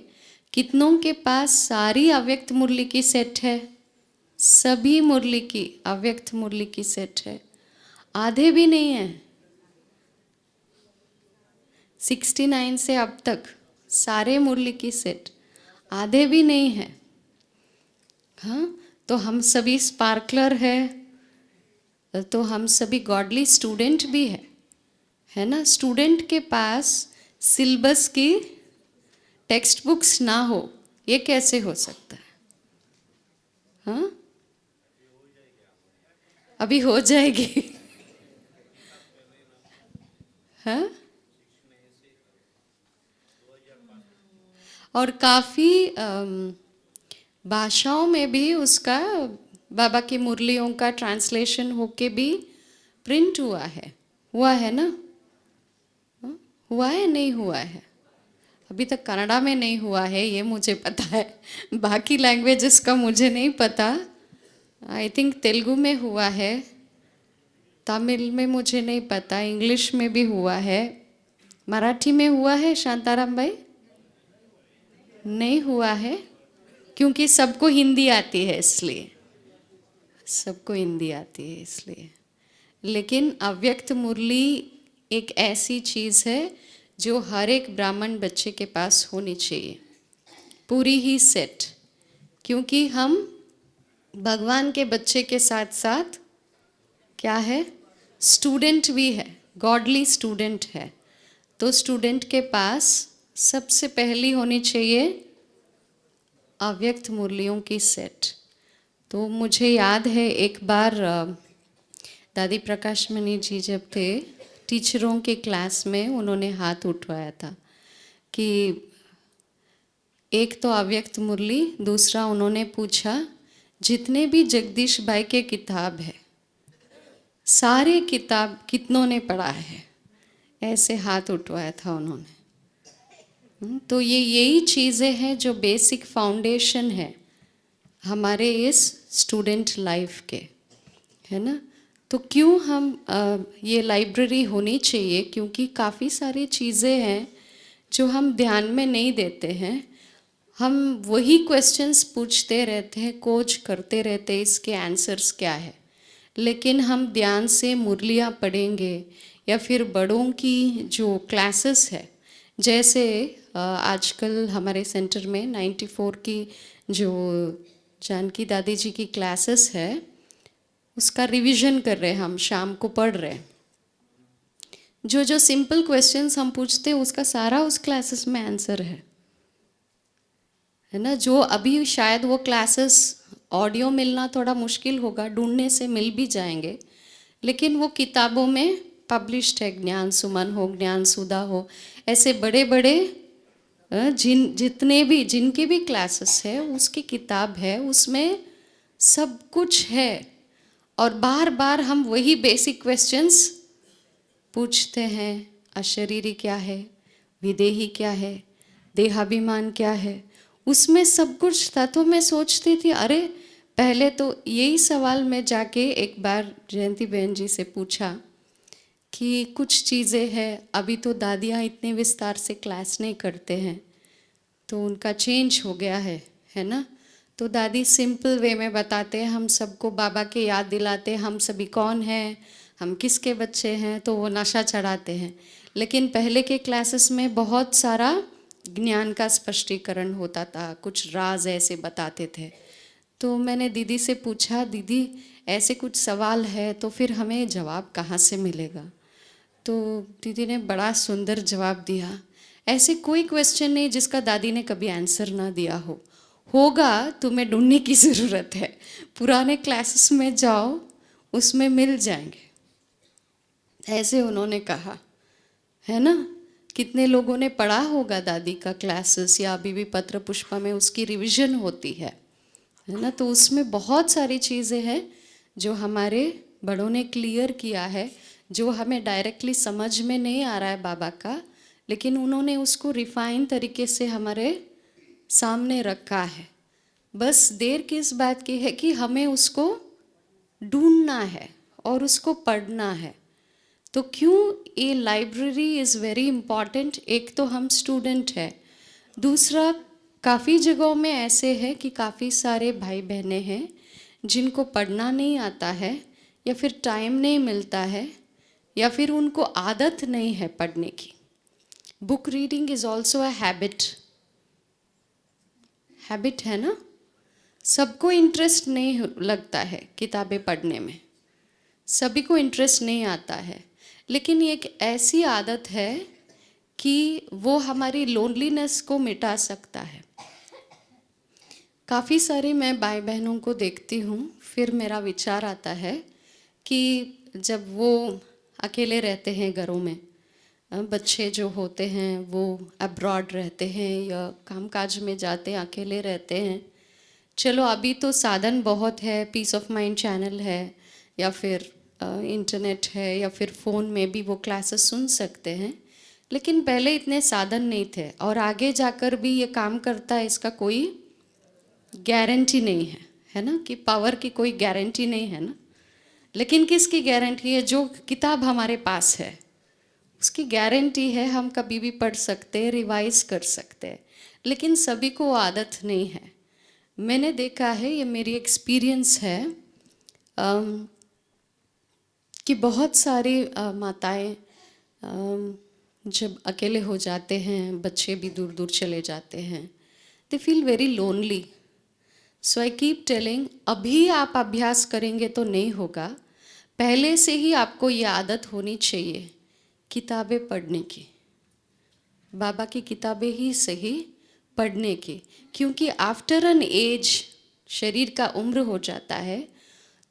Speaker 3: कितनों के पास सारी अव्यक्त मुरली की सेट है? सभी मुरली की, अव्यक्त मुरली की सेट है। आधे भी नहीं है, 69 से अब तक सारे मुरली की सेट आधे भी नहीं है। हाँ, तो हम सभी स्पार्कलर है, तो हम सभी गॉडली स्टूडेंट भी है ना। स्टूडेंट के पास सिलेबस की टेक्स्ट बुक्स ना हो, ये कैसे हो सकता है? हाँ, अभी हो जाएगी। हाँ, और काफ़ी भाषाओं में भी उसका, बाबा की मुरलियों का ट्रांसलेशन होके भी प्रिंट हुआ है ना। हाँ? हुआ है, नहीं हुआ है? अभी तक कन्नड़ा में नहीं हुआ है, ये मुझे पता है। बाकी लैंग्वेजेस का मुझे नहीं पता। आई थिंक तेलुगु में हुआ है, तमिल में मुझे नहीं पता, इंग्लिश में भी हुआ है, मराठी में हुआ है शांताराम भाई? नहीं हुआ है, क्योंकि सबको हिंदी आती है इसलिए, सबको हिंदी आती है इसलिए। लेकिन अव्यक्त मुरली एक ऐसी चीज़ है जो हर एक ब्राह्मण बच्चे के पास होनी चाहिए, पूरी ही सेट। क्योंकि हम भगवान के बच्चे के साथ साथ क्या है, स्टूडेंट भी है, गॉडली स्टूडेंट है। तो स्टूडेंट के पास सबसे पहली होनी चाहिए अव्यक्त मुरलियों की सेट। तो मुझे याद है एक बार दादी प्रकाश मणि जी जब थे, टीचरों के क्लास में उन्होंने हाथ उठवाया था कि एक तो अव्यक्त मुरली, दूसरा उन्होंने पूछा जितने भी जगदीश भाई के किताब है, सारे किताब कितनों ने पढ़ा है? ऐसे हाथ उठवाया था उन्होंने। तो ये यही चीज़ें हैं जो बेसिक फाउंडेशन है हमारे इस स्टूडेंट लाइफ के, है ना। तो क्यों हम ये लाइब्रेरी होनी चाहिए? क्योंकि काफ़ी सारी चीज़ें हैं जो हम ध्यान में नहीं देते हैं। हम वही क्वेश्चंस पूछते रहते हैं, खोज करते रहते हैं इसके आंसर्स क्या है, लेकिन हम ध्यान से मुरलियाँ पढ़ेंगे या फिर बड़ों की जो क्लासेस है, जैसे आजकल हमारे सेंटर में 94 की जो जानकी दादी जी की क्लासेस है, उसका रिवीजन कर रहे हैं हम, शाम को पढ़ रहे हैं। जो जो सिंपल क्वेश्चंस हम पूछते हैं उसका सारा उस क्लासेस में आंसर है ना। जो अभी शायद वो क्लासेस ऑडियो मिलना थोड़ा मुश्किल होगा, ढूंढने से मिल भी जाएंगे, लेकिन वो किताबों में पब्लिश्ड है। ज्ञान सुमन हो, ज्ञान सुधा हो, ऐसे बड़े बड़े जिनके भी क्लासेस है उसकी किताब है, उसमें सब कुछ है। और बार बार हम वही बेसिक क्वेश्चंस पूछते हैं, अशरीरी क्या है, विदेही क्या है, देहाभिमान क्या है, उसमें सब कुछ था। तो मैं सोचती थी अरे पहले तो यही सवाल मैं जाके एक बार जयंती बहन जी से पूछा कि कुछ चीज़ें हैं, अभी तो दादियाँ इतने विस्तार से क्लास नहीं करते हैं, तो उनका चेंज हो गया है ना। तो दादी सिंपल वे में बताते हैं, हम सबको बाबा की याद दिलाते, हम सभी कौन हैं, हम किसके बच्चे हैं, तो वो नशा चढ़ाते हैं। लेकिन पहले के क्लासेस में बहुत सारा ज्ञान का स्पष्टीकरण होता था, कुछ राज ऐसे बताते थे। तो मैंने दीदी से पूछा, दीदी ऐसे कुछ सवाल है तो फिर हमें जवाब कहाँ से मिलेगा? तो दीदी ने बड़ा सुंदर जवाब दिया, ऐसे कोई क्वेश्चन नहीं जिसका दादी ने कभी आंसर ना दिया हो। होगा, तुम्हें ढूंढने की ज़रूरत है, पुराने क्लासेस में जाओ, उसमें मिल जाएंगे। ऐसे उन्होंने कहा, है ना। कितने लोगों ने पढ़ा होगा दादी का क्लासेस, या अभी भी पत्र पुष्पा में उसकी रिवीजन होती है ना। तो उसमें बहुत सारी चीज़ें हैं जो हमारे बड़ों ने क्लियर किया है, जो हमें डायरेक्टली समझ में नहीं आ रहा है बाबा का, लेकिन उन्होंने उसको रिफाइन तरीके से हमारे सामने रखा है। बस देर किस बात की है कि हमें उसको ढूंढना है और उसको पढ़ना है। तो क्यों ये लाइब्रेरी इज़ वेरी इम्पॉर्टेंट? एक तो हम स्टूडेंट हैं, दूसरा काफ़ी जगहों में ऐसे है कि काफ़ी सारे भाई बहनें हैं जिनको पढ़ना नहीं आता है, या फिर टाइम नहीं मिलता है, या फिर उनको आदत नहीं है पढ़ने की। Book reading is also a habit है ना। सबको इंटरेस्ट नहीं लगता है किताबें पढ़ने में, सभी को इंटरेस्ट नहीं आता है, लेकिन ये एक ऐसी आदत है कि वो हमारी लोनलीनेस को मिटा सकता है। काफ़ी सारे मैं भाई बहनों को देखती हूँ, फिर मेरा विचार आता है कि जब वो अकेले रहते हैं घरों में, बच्चे जो होते हैं वो अब्रॉड रहते हैं या कामकाज में जाते हैं, अकेले रहते हैं। चलो अभी तो साधन बहुत है, पीस ऑफ माइंड चैनल है, या फिर इंटरनेट है, या फिर फ़ोन में भी वो क्लासेस सुन सकते हैं, लेकिन पहले इतने साधन नहीं थे, और आगे जाकर भी ये काम करता है इसका कोई गारंटी नहीं है ना, कि पावर की कोई गारंटी नहीं है ना। लेकिन किसकी गारंटी है? जो किताब हमारे पास है उसकी गारंटी है, हम कभी भी पढ़ सकते हैं, रिवाइज कर सकते हैं, लेकिन सभी को आदत नहीं है। मैंने देखा है, ये मेरी एक्सपीरियंस है, कि बहुत सारी माताएं जब अकेले हो जाते हैं, बच्चे भी दूर दूर चले जाते हैं, they feel very lonely. So I keep telling, अभी आप अभ्यास करेंगे तो नहीं होगा, पहले से ही आपको ये आदत होनी चाहिए किताबें पढ़ने की, बाबा की किताबें ही सही पढ़ने की। क्योंकि आफ्टर एन एज, शरीर का उम्र हो जाता है,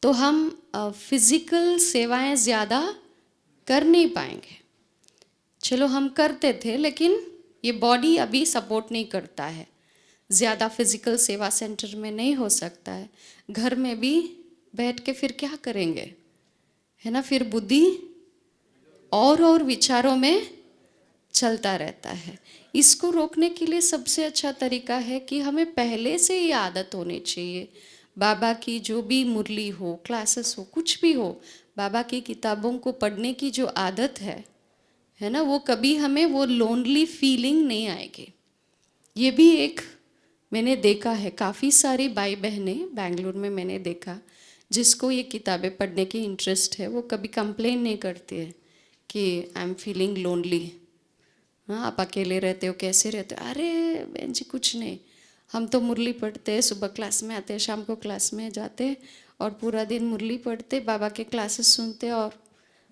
Speaker 3: तो हम फिज़िकल सेवाएं ज़्यादा कर नहीं पाएंगे। चलो हम करते थे, लेकिन ये बॉडी अभी सपोर्ट नहीं करता है, ज़्यादा फिज़िकल सेवा सेंटर में नहीं हो सकता है। घर में भी बैठ के फिर क्या करेंगे, है ना। फिर बुद्धि और विचारों में चलता रहता है। इसको रोकने के लिए सबसे अच्छा तरीका है कि हमें पहले से ही आदत होनी चाहिए, बाबा की जो भी मुरली हो, क्लासेस हो, कुछ भी हो, बाबा की किताबों को पढ़ने की जो आदत है ना, वो कभी हमें वो लोनली फीलिंग नहीं आएगी। ये भी एक मैंने देखा है, काफ़ी सारी भाई बहनें बेंगलुरु में मैंने देखा जिसको ये किताबें पढ़ने की इंटरेस्ट है, वो कभी कंप्लेन नहीं करती है कि आई एम फीलिंग लोनली। हाँ, आप अकेले रहते हो, कैसे रहते हो? अरे बहन जी कुछ नहीं, हम तो मुरली पढ़ते हैं, सुबह क्लास में आते हैं, शाम को क्लास में जाते हैं, और पूरा दिन मुरली पढ़ते, बाबा के क्लासेस सुनते, और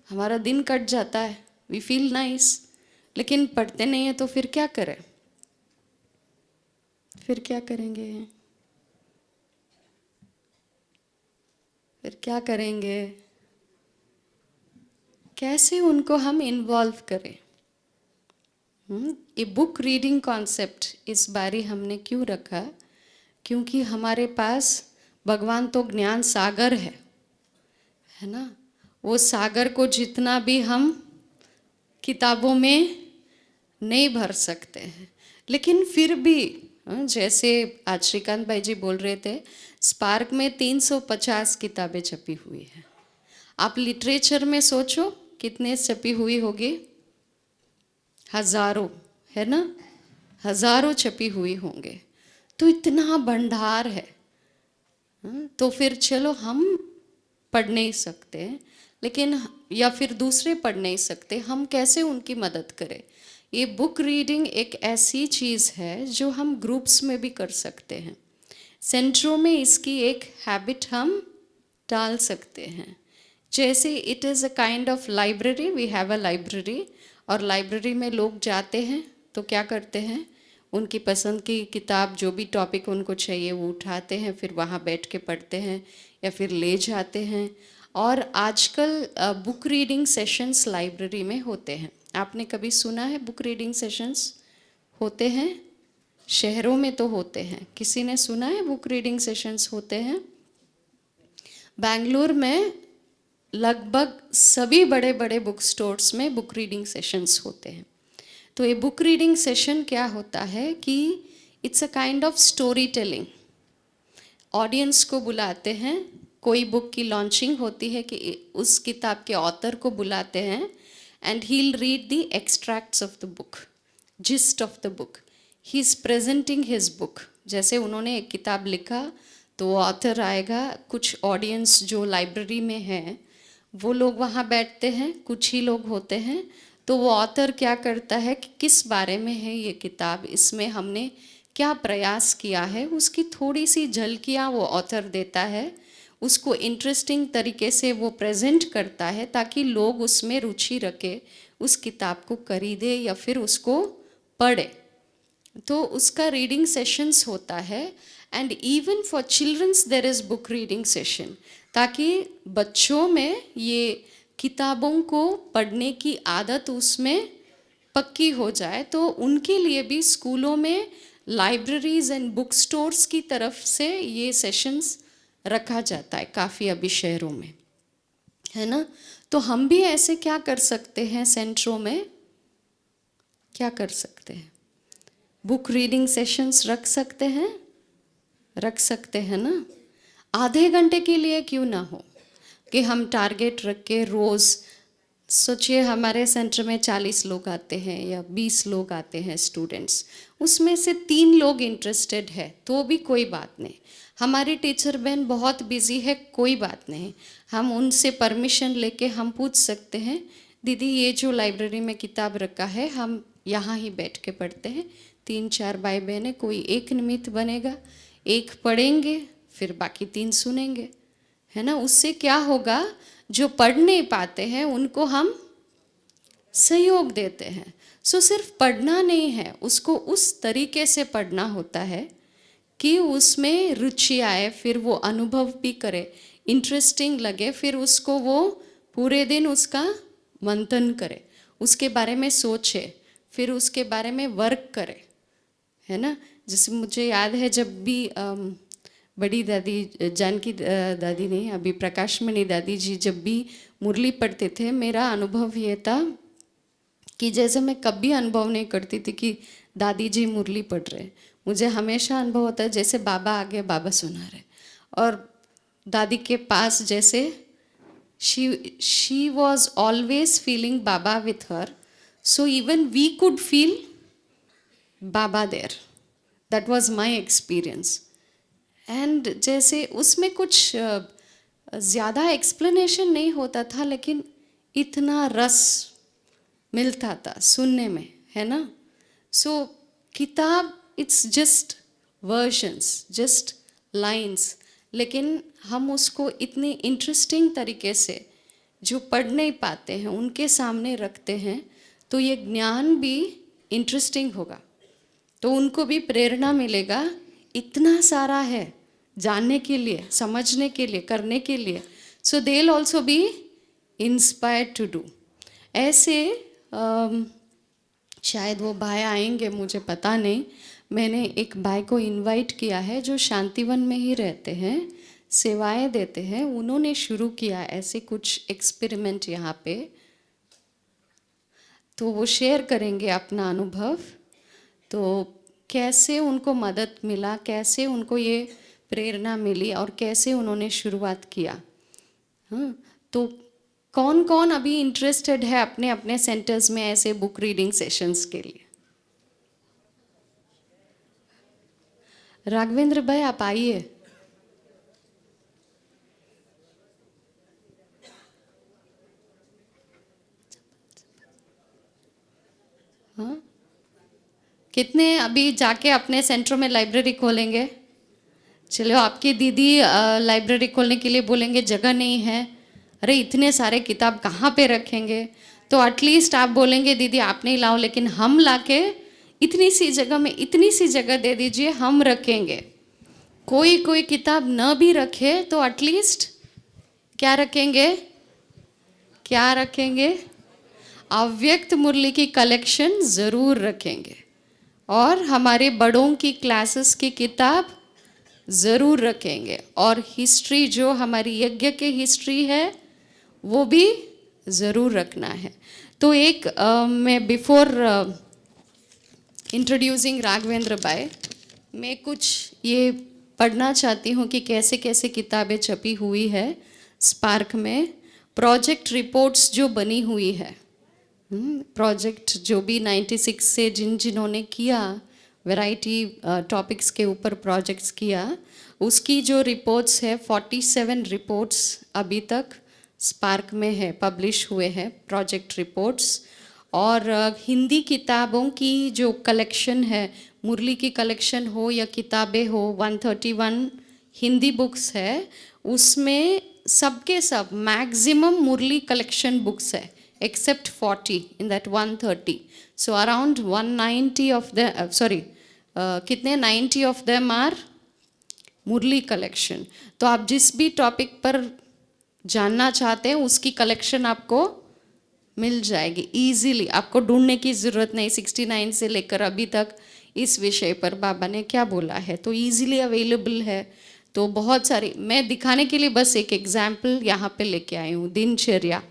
Speaker 3: हमारा दिन कट जाता है, वी फील नाइस। लेकिन पढ़ते नहीं है तो फिर क्या करें? फिर क्या करेंगे? फिर क्या करेंगे? कैसे उनको हम इन्वॉल्व करें? ये बुक रीडिंग कॉन्सेप्ट इस बारी हमने क्यों रखा? क्योंकि हमारे पास भगवान तो ज्ञान सागर है ना। वो सागर को जितना भी हम किताबों में नहीं भर सकते हैं, लेकिन फिर भी जैसे आज श्रीकांत भाई जी बोल रहे थे, स्पार्क में 350 किताबें छपी हुई है। आप लिटरेचर में सोचो कितने छपी हुई होगी? हजारों, है ना, हजारों छपी हुई होंगे। तो इतना भंडार है, तो फिर चलो हम पढ़ नहीं सकते, लेकिन या फिर दूसरे पढ़ नहीं सकते, हम कैसे उनकी मदद करें। ये बुक रीडिंग एक ऐसी चीज़ है जो हम ग्रुप्स में भी कर सकते हैं। सेंटरों में इसकी एक हैबिट हम डाल सकते हैं। जैसे it is a kind of library, we have a library, और लाइब्रेरी में लोग जाते हैं तो क्या करते हैं, उनकी पसंद की किताब जो भी टॉपिक उनको चाहिए वो उठाते हैं, फिर वहाँ बैठ के पढ़ते हैं या फिर ले जाते हैं। और आजकल बुक रीडिंग सेशंस लाइब्रेरी में होते हैं। आपने कभी सुना है बुक रीडिंग सेशंस होते हैं? शहरों में तो होते हैं। किसी ने सुना है बुक रीडिंग सेशंस होते हैं? बेंगलुरु में लगभग सभी बड़े बड़े बुक स्टोर्स में बुक रीडिंग सेशंस होते हैं। तो ये बुक रीडिंग सेशन क्या होता है कि it's a kind of story telling. Audience को बुलाते हैं, कोई बुक की लॉन्चिंग होती है कि उस किताब के ऑथर को बुलाते हैं, and he will read the extracts of the book, gist of the book, he is presenting his book. जैसे उन्होंने एक किताब लिखा तो ऑथर आएगा, कुछ ऑडियंस जो लाइब्रेरी में है वो लोग वहाँ बैठते हैं, कुछ ही लोग होते हैं, तो वो ऑथर क्या करता है कि किस बारे में है ये किताब, इसमें हमने क्या प्रयास किया है, उसकी थोड़ी सी झलकियाँ वो ऑथर देता है, उसको इंटरेस्टिंग तरीके से वो प्रेजेंट करता है ताकि लोग उसमें रुचि रखें, उस किताब को खरीदे या फिर उसको पढ़े। तो उसका रीडिंग सेशंस होता है। And even for childrens there is book reading session, ताकि बच्चों में ये किताबों को पढ़ने की आदत उसमें पक्की हो जाए। तो उनके लिए भी स्कूलों में लाइब्रेरीज एंड बुक स्टोर्स की तरफ से ये सेशंस रखा जाता है काफ़ी अभी शहरों में, है ना। तो हम भी ऐसे क्या कर सकते हैं, सेंटरों में क्या कर सकते हैं, बुक रीडिंग सेशंस रख सकते हैं ना। आधे घंटे के लिए क्यों ना हो कि हम टारगेट रख के रोज़, सोचिए हमारे सेंटर में 40 लोग आते हैं या 20 लोग आते हैं स्टूडेंट्स, उसमें से 3 लोग इंटरेस्टेड है तो भी कोई बात नहीं। हमारी टीचर बहन बहुत बिजी है, कोई बात नहीं, हम उनसे परमिशन लेके हम पूछ सकते हैं, दीदी ये जो लाइब्रेरी में किताब रखा है हम यहाँ ही बैठ के पढ़ते हैं, 3-4 भाई बहनें, कोई एक निमित्त बनेगा, एक पढ़ेंगे फिर बाकी 3 सुनेंगे, है ना। उससे क्या होगा, जो पढ़ नहीं पाते हैं उनको हम सहयोग देते हैं। सो सिर्फ पढ़ना नहीं है, उसको उस तरीके से पढ़ना होता है कि उसमें रुचि आए, फिर वो अनुभव भी करे, इंटरेस्टिंग लगे, फिर उसको वो पूरे दिन उसका मंथन करे, उसके बारे में सोचे, फिर उसके बारे में वर्क करे, है ना। जैसे मुझे याद है जब भी बड़ी दादी, जानकी दादी नहीं, अभी प्रकाशमणि दादी जी जब भी मुरली पढ़ते थे, मेरा अनुभव ये था कि जैसे मैं कभी अनुभव नहीं करती थी कि दादी जी मुरली पढ़ रहे, मुझे हमेशा अनुभव होता है जैसे बाबा आगे बाबा सुना रहे, और दादी के पास जैसे she was always feeling Baba with her, so even we could feel Baba there, that was my experience. And जैसे उसमें कुछ ज़्यादा एक्सप्लेनेशन नहीं होता था, लेकिन इतना रस मिलता था सुनने में, है ना। सो किताब it's just versions, just lines, लेकिन हम उसको इतनी इंटरेस्टिंग तरीके से जो पढ़ नहीं पाते हैं उनके सामने रखते हैं, तो ये ज्ञान भी इंटरेस्टिंग होगा, तो उनको भी प्रेरणा मिलेगा, इतना सारा है जानने के लिए, समझने के लिए, करने के लिए। So they will also be inspired to do. ऐसे शायद वो भाई आएंगे, मुझे पता नहीं, मैंने एक भाई को इनवाइट किया है जो शांतिवन में ही रहते हैं, सेवाएं देते हैं, उन्होंने शुरू किया ऐसे कुछ एक्सपेरिमेंट यहाँ पे, तो वो शेयर करेंगे अपना अनुभव, तो कैसे उनको मदद मिला, कैसे उनको ये प्रेरणा मिली और कैसे उन्होंने शुरुआत किया। हाँ, तो कौन कौन अभी इंटरेस्टेड है अपने अपने सेंटर्स में ऐसे बुक रीडिंग सेशंस के लिए? राघवेंद्र भाई आप आइए। कितने अभी जाके अपने सेंटरों में लाइब्रेरी खोलेंगे? चलो, आपकी दीदी लाइब्रेरी खोलने के लिए बोलेंगे जगह नहीं है, अरे इतने सारे किताब कहाँ पे रखेंगे? तो एटलीस्ट आप बोलेंगे दीदी आप नहीं लाओ, लेकिन हम लाके इतनी सी जगह में इतनी सी जगह दे दीजिए, हम रखेंगे। कोई किताब न भी रखे तो एटलीस्ट क्या रखेंगे? क्या रखेंगे? अव्यक्त मुरली की कलेक्शन ज़रूर रखेंगे, और हमारे बड़ों की क्लासेस की किताब ज़रूर रखेंगे, और हिस्ट्री जो हमारी यज्ञ के हिस्ट्री है वो भी ज़रूर रखना है। तो एक मैं बिफोर इंट्रोड्यूसिंग राघवेंद्र भाई, मैं कुछ ये पढ़ना चाहती हूँ कि कैसे कैसे किताबें छपी हुई है स्पार्क में। प्रोजेक्ट रिपोर्ट्स जो बनी हुई है, प्रोजेक्ट जो भी 96 से जिन्होंने किया, वैरायटी टॉपिक्स के ऊपर प्रोजेक्ट्स किया, उसकी जो रिपोर्ट्स है 47 रिपोर्ट्स अभी तक स्पार्क में है, पब्लिश हुए हैं प्रोजेक्ट रिपोर्ट्स। और हिंदी किताबों की जो कलेक्शन है, मुरली की कलेक्शन हो या किताबें हो, 131 हिंदी बुक्स है, उसमें सबके सब मैक्सिमम मुरली कलेक्शन बुक्स है except 40 in that 130. So around 190 of the कितने 90 of them are Murli collection. तो आप जिस भी टॉपिक पर जानना चाहते हैं उसकी कलेक्शन आपको मिल जाएगी इजीली, आपको ढूंढने की ज़रूरत नहीं। 69 से लेकर अभी तक इस विषय पर बाबा ने क्या बोला है तो इजीली अवेलेबल है। तो बहुत सारी, मैं दिखाने के लिए बस एक एग्जाम्पल यहाँ पे लेके आई हूँ, दिनचर्या।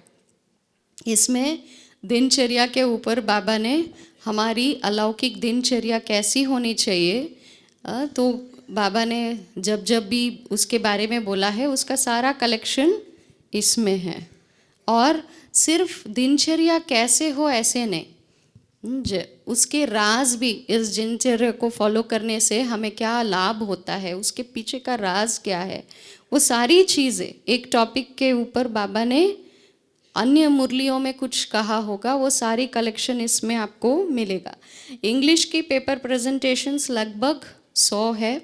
Speaker 3: इसमें दिनचर्या के ऊपर बाबा ने हमारी अलौकिक दिनचर्या कैसी होनी चाहिए, तो बाबा ने जब जब भी उसके बारे में बोला है उसका सारा कलेक्शन इसमें है। और सिर्फ दिनचर्या कैसे हो ऐसे नहीं, उसके राज भी, इस दिनचर्या को फॉलो करने से हमें क्या लाभ होता है, उसके पीछे का राज क्या है, वो सारी चीज़ें एक टॉपिक के ऊपर बाबा ने अन्य मुरलियों में कुछ कहा होगा, वो सारी कलेक्शन इसमें आपको मिलेगा। इंग्लिश की पेपर प्रेजेंटेशंस लगभग 100 है।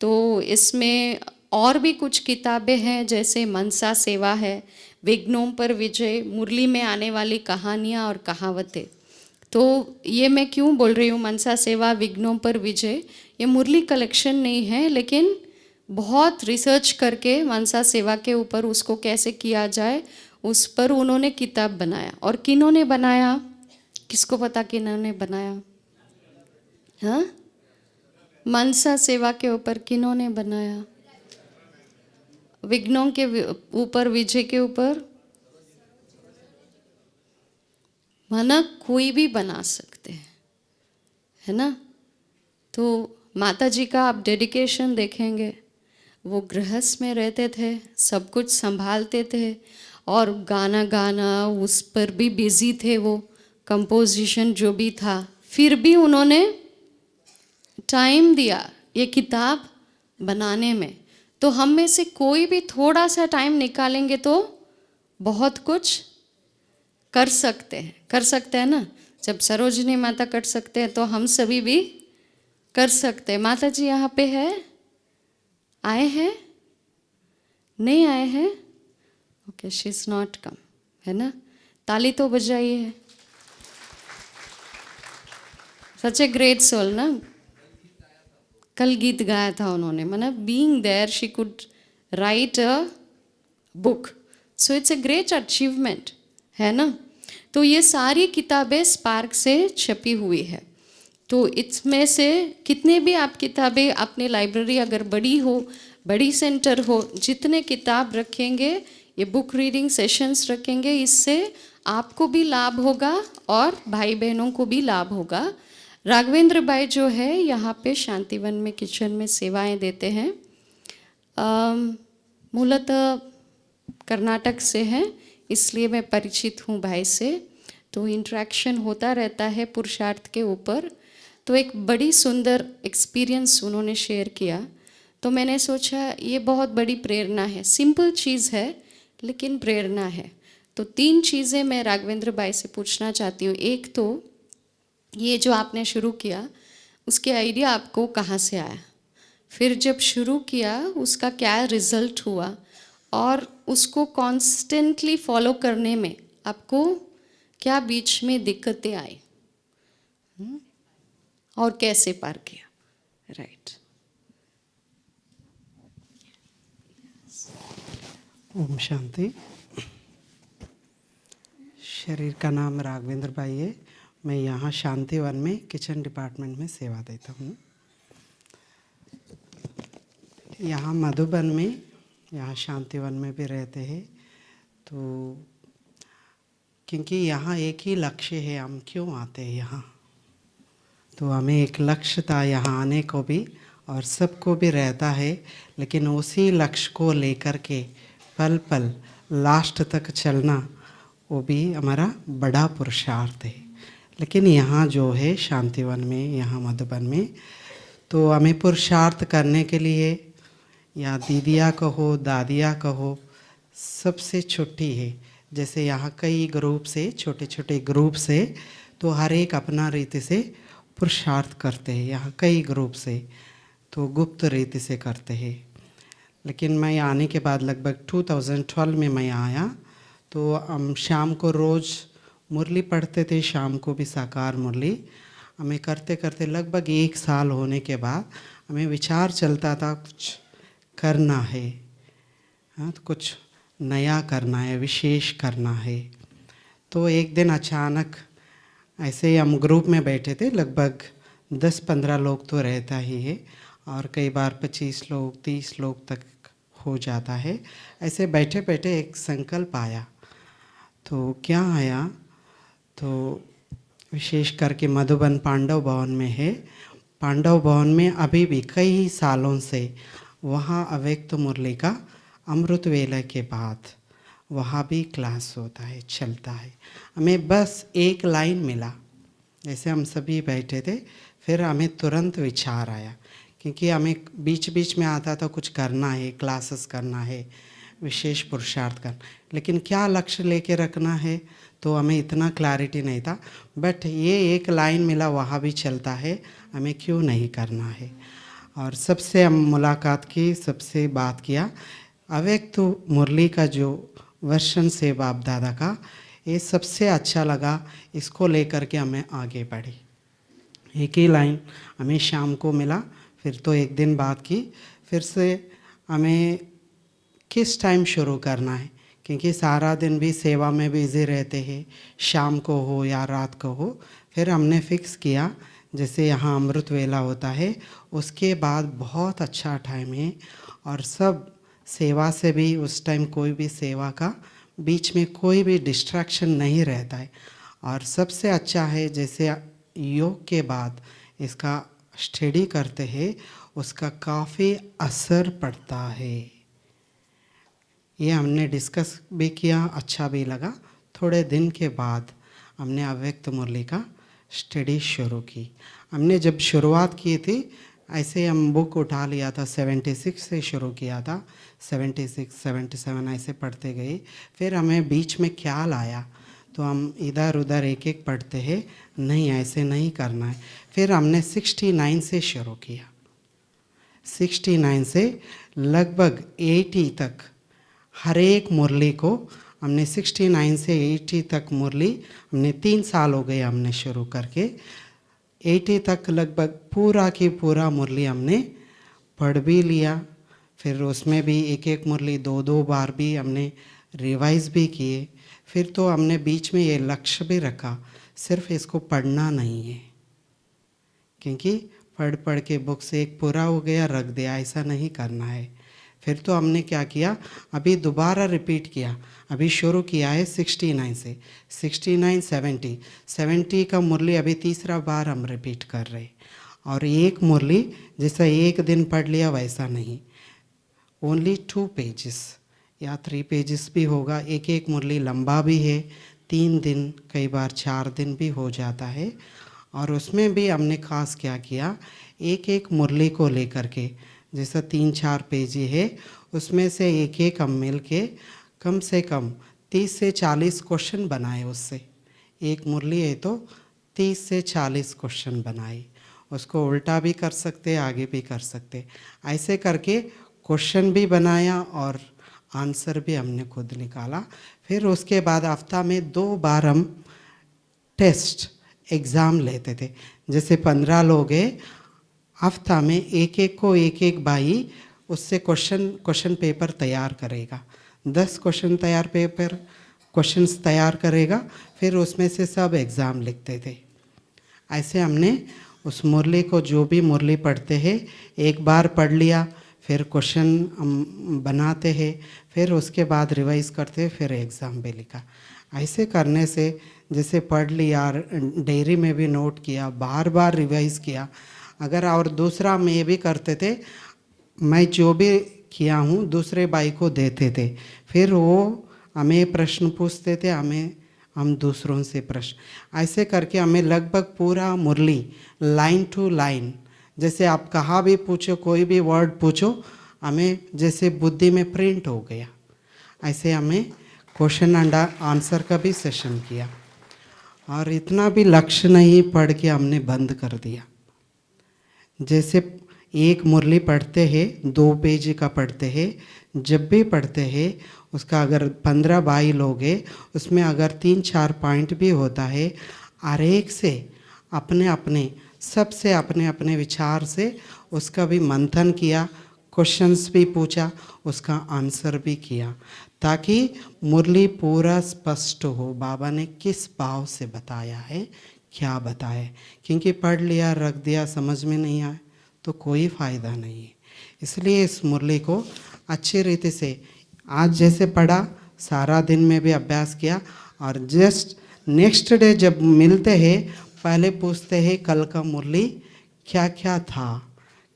Speaker 3: तो इसमें और भी कुछ किताबें हैं, जैसे मनसा सेवा है, विघ्नों पर विजय, मुरली में आने वाली कहानियाँ और कहावतें। तो ये मैं क्यों बोल रही हूँ मनसा सेवा, विघ्नों पर विजय, ये मुरली कलेक्शन नहीं है, लेकिन बहुत रिसर्च करके मनसा सेवा के ऊपर उसको कैसे किया जाए उस पर उन्होंने किताब बनाया। और किन्होंने बनाया, किसको पता किन्होंने बनाया? हाँ, मनसा सेवा के ऊपर किन्होंने बनाया? विघ्नों के ऊपर विजय के ऊपर माना कोई भी बना सकते हैं, है ना। तो माता जी का आप डेडिकेशन देखेंगे, वो गृहस्थ में रहते थे, सब कुछ संभालते थे और गाना उस पर भी बिजी थे, वो कंपोजिशन जो भी था, फिर भी उन्होंने टाइम दिया ये किताब बनाने में। तो हम में से कोई भी थोड़ा सा टाइम निकालेंगे तो बहुत कुछ कर सकते हैं ना। जब सरोजनी माता कर सकते हैं तो हम सभी भी कर सकते हैं। माता जी यहाँ पे है, आए हैं? नहीं आए हैं? Okay, she is not come, है ना। ताली तो बजाइए। सच ए ग्रेट सोल ना। कल गीत गाया था उन्होंने, मतलब being there she could write a book, so it's a great achievement, है ना। तो ये सारी किताबें स्पार्क से छपी हुई है। तो इसमें से कितने भी आप किताबें, अपनी लाइब्रेरी अगर बड़ी हो, बड़ी सेंटर हो, जितने किताब रखेंगे, ये बुक रीडिंग सेशंस रखेंगे, इससे आपको भी लाभ होगा और भाई बहनों को भी लाभ होगा। राघवेंद्र भाई जो है यहाँ पे शांतिवन में किचन में सेवाएं देते हैं। मूलतः कर्नाटक से हैं, इसलिए मैं परिचित हूँ भाई से, तो इंटरेक्शन होता रहता है पुरुषार्थ के ऊपर। तो एक बड़ी सुंदर एक्सपीरियंस उन्होंने शेयर किया, तो मैंने सोचा ये बहुत बड़ी प्रेरणा है। सिंपल चीज़ है लेकिन प्रेरणा है। तो 3 चीज़ें मैं राघवेंद्र भाई से पूछना चाहती हूँ। एक तो ये जो आपने शुरू किया उसके आइडिया आपको कहाँ से आया, फिर जब शुरू किया उसका क्या रिजल्ट हुआ, और उसको कॉन्स्टेंटली फॉलो करने में आपको क्या बीच में दिक्कतें आई, और कैसे पार किया, राइट।
Speaker 5: ओम शांति। शरीर का नाम राघवेंद्र भाई है। मैं यहाँ शांतिवन में किचन डिपार्टमेंट में सेवा देता हूँ। यहाँ मधुबन में, यहाँ शांतिवन में भी रहते हैं। तो क्योंकि यहाँ एक ही लक्ष्य है, हम क्यों आते हैं यहाँ, तो हमें एक लक्ष्य था यहाँ आने को भी, और सबको भी रहता है, लेकिन उसी लक्ष्य को लेकर के पल पल लास्ट तक चलना, वो भी हमारा बड़ा पुरुषार्थ है। लेकिन यहाँ जो है शांतिवन में, यहाँ मधुबन में, तो हमें पुरुषार्थ करने के लिए, या दीदिया कहो दादिया कहो, सबसे छोटी है। जैसे यहाँ कई ग्रुप से, छोटे छोटे ग्रुप से, तो हर एक अपना रीति से पुरुषार्थ करते हैं। यहाँ कई ग्रुप से तो गुप्त रीति से करते हैं। लेकिन मैं आने के बाद लगभग 2012 में मैं आया, तो हम शाम को रोज़ मुरली पढ़ते थे, शाम को भी साकार मुरली। हमें करते करते लगभग 1 साल होने के बाद हमें विचार चलता था कुछ करना है, हाँ, तो कुछ नया करना है, विशेष करना है। तो एक दिन अचानक ऐसे ही हम ग्रुप में बैठे थे, लगभग 10-15 लोग तो रहता ही है, और कई बार 25 लोग 30 लोग तक हो जाता है। ऐसे बैठे बैठे एक संकल्प आया। तो क्या आया, तो विशेष करके मधुबन पांडव भवन में है। पांडव भवन में अभी भी कई सालों से वहाँ अव्यक्त मुरली का अमृत वेला के बाद वहाँ भी क्लास होता है, चलता है। हमें बस एक लाइन मिला, जैसे हम सभी बैठे थे, फिर हमें तुरंत विचार आया, क्योंकि हमें बीच बीच में आता था कुछ करना है, क्लासेस करना है, विशेष पुरुषार्थ करना, लेकिन क्या लक्ष्य लेके रखना है तो हमें इतना क्लैरिटी नहीं था। बट ये एक लाइन मिला, वहाँ भी चलता है, हमें क्यों नहीं करना है। और सबसे हम मुलाकात की, सबसे बात किया, अव्यक्त मुरली का जो वर्षन से बाप दादा का, ये सबसे अच्छा लगा, इसको लेकर के हमें आगे बढ़े। एक ही लाइन हमें शाम को मिला, फिर तो एक दिन बात की, फिर से हमें किस टाइम शुरू करना है, क्योंकि सारा दिन भी सेवा में बिज़ी रहते हैं, शाम को हो या रात को हो। फिर हमने फिक्स किया, जैसे यहाँ अमृत वेला होता है, उसके बाद बहुत अच्छा टाइम है, और सब सेवा से भी उस टाइम कोई भी सेवा का बीच में कोई भी डिस्ट्रैक्शन नहीं रहता है। और सबसे अच्छा है, जैसे योग के बाद इसका स्टडी करते हैं, उसका काफ़ी असर पड़ता है। ये हमने डिस्कस भी किया, अच्छा भी लगा। थोड़े दिन के बाद हमने अव्यक्त मुरली का स्टडी शुरू की। हमने जब शुरुआत की थी, ऐसे हम बुक उठा लिया था, 76 से शुरू किया था, 76, 77 ऐसे पढ़ते गए। फिर हमें बीच में ख्याल आया, तो हम इधर उधर एक एक पढ़ते हैं, नहीं ऐसे नहीं करना है। फिर हमने 69 से शुरू किया, 69 से लगभग 80 तक हर एक मुरली को हमने 69 से 80 तक मुरली, हमने 3 साल हो गए हमने शुरू करके। 80 तक लगभग पूरा की पूरा मुरली हमने पढ़ भी लिया। फिर उसमें भी एक एक मुरली 2-2 बार भी हमने रिवाइज भी किए। फिर तो हमने बीच में ये लक्ष्य भी रखा, सिर्फ इसको पढ़ना नहीं है, क्योंकि पढ़ पढ़ के बुक से एक पूरा हो गया रख दिया, ऐसा नहीं करना है। फिर तो हमने क्या किया, अभी दोबारा रिपीट किया। अभी शुरू किया है 69 से, 69, 70 का मुरली अभी तीसरा बार हम रिपीट कर रहे। और एक मुरली जैसा एक दिन पढ़ लिया वैसा नहीं, ओनली 2 पेजेस या 3 पेजेस भी होगा। एक एक मुरली लंबा भी है, 3 दिन कई बार 4 दिन भी हो जाता है। और उसमें भी हमने खास क्या किया, एक एक मुरली को लेकर के, जैसा 3-4 पेज है, उसमें से एक एक हम मिल के कम से कम 30 से 40 क्वेश्चन बनाए। उससे एक मुरली है तो 30 से 40 क्वेश्चन बनाए। उसको उल्टा भी कर सकते, आगे भी कर सकते। ऐसे करके क्वेश्चन भी बनाया और आंसर भी हमने खुद निकाला। फिर उसके बाद हफ्ता में 2 बार हम टेस्ट एग्ज़ाम लेते थे। जैसे 15 लोग हैं, हफ्ता में एक एक को एक एक भाई उससे क्वेश्चन पेपर तैयार करेगा। 10 क्वेश्चंस तैयार करेगा, फिर उसमें से सब एग्ज़ाम लिखते थे। ऐसे हमने उस मुरली को, जो भी मुरली पढ़ते हैं, एक बार पढ़ लिया, फिर क्वेश्चन हम बनाते हैं, फिर उसके बाद रिवाइज़ करते हैं, फिर एग्ज़ाम भी लिखा। ऐसे करने से जैसे पढ़ लिया, डायरी में भी नोट किया, बार बार रिवाइज़ किया। अगर और दूसरा हम ये भी करते थे, मैं जो भी किया हूँ दूसरे भाई को देते थे, फिर वो हमें प्रश्न पूछते थे, हम दूसरों से प्रश्न। ऐसे करके हमें लगभग पूरा मुरली लाइन टू लाइन, जैसे आप कहाँ भी पूछो, कोई भी वर्ड पूछो, हमें जैसे बुद्धि में प्रिंट हो गया। ऐसे हमें क्वेश्चन एंड आंसर का भी सेशन किया। और इतना भी लक्ष्य नहीं पढ़ के हमने बंद कर दिया। जैसे एक मुरली पढ़ते हैं, 2 पेज का पढ़ते हैं, जब भी पढ़ते हैं उसका अगर 15 भाई लोग हैं, उसमें अगर 3-4 पॉइंट भी होता है, हर एक से अपने अपने विचार से उसका भी मंथन किया, क्वेश्चंस भी पूछा, उसका आंसर भी किया, ताकि मुरली पूरा स्पष्ट हो बाबा ने किस भाव से बताया है, क्या बताया है। क्योंकि पढ़ लिया, रख दिया, समझ में नहीं आया तो कोई फ़ायदा नहीं है। इसलिए इस मुरली को अच्छी रीति से आज जैसे पढ़ा, सारा दिन में भी अभ्यास किया, और जस्ट नेक्स्ट डे जब मिलते हैं पहले पूछते हैं कल का मुरली क्या क्या था,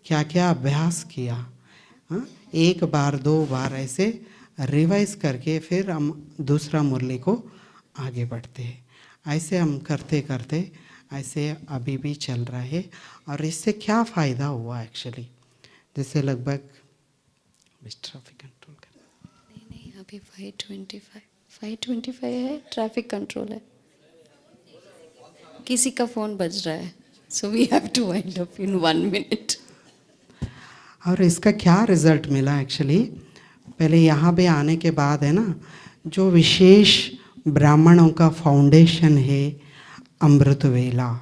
Speaker 5: क्या क्या अभ्यास किया। हाँ, 1 बार 2 बार ऐसे रिवाइज करके फिर हम दूसरा मुरली को आगे बढ़ते हैं। ऐसे हम करते करते ऐसे अभी भी चल रहा है। और इससे क्या फ़ायदा हुआ एक्चुअली, जैसे लगभग ट्रैफिक कंट्रोल कर
Speaker 3: नहीं, अभी 525 है, ट्रैफिक कंट्रोल है। किसी का फ़ोन बज रहा है, so we have to wind up in 1 minute.
Speaker 5: और इसका क्या रिज़ल्ट मिला एक्चुअली, पहले यहाँ पे आने के बाद है ना, जो विशेष ब्राह्मणों का फाउंडेशन है अमृत वेला,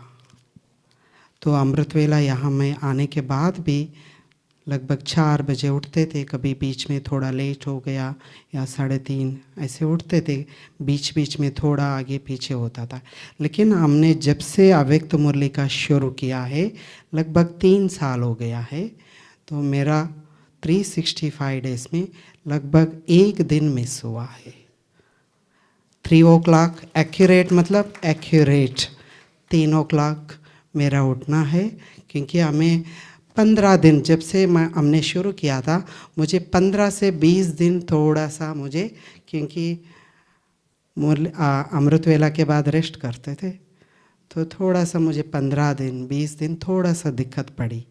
Speaker 5: तो अमृत वेला यहाँ में आने के बाद भी लगभग 4 बजे उठते थे, कभी बीच में थोड़ा लेट हो गया या 3:30 ऐसे उठते थे, बीच बीच में थोड़ा आगे पीछे होता था। लेकिन हमने जब से अव्यक्त मुरली का शुरू किया है, लगभग 3 साल हो गया है, तो मेरा 365 डेज में लगभग 1 दिन मिस हुआ है। 3 o'clock एक्यूरेट, मतलब एक्यूरेट 3 o'clock मेरा उठना है। क्योंकि हमें 15 दिन, जब से हमने शुरू किया था, मुझे 15 से 20 दिन थोड़ा सा मुझे, क्योंकि अमृत वेला के बाद रेस्ट करते थे, तो थोड़ा सा मुझे 15 दिन 20 दिन थोड़ा सा दिक्कत पड़ी।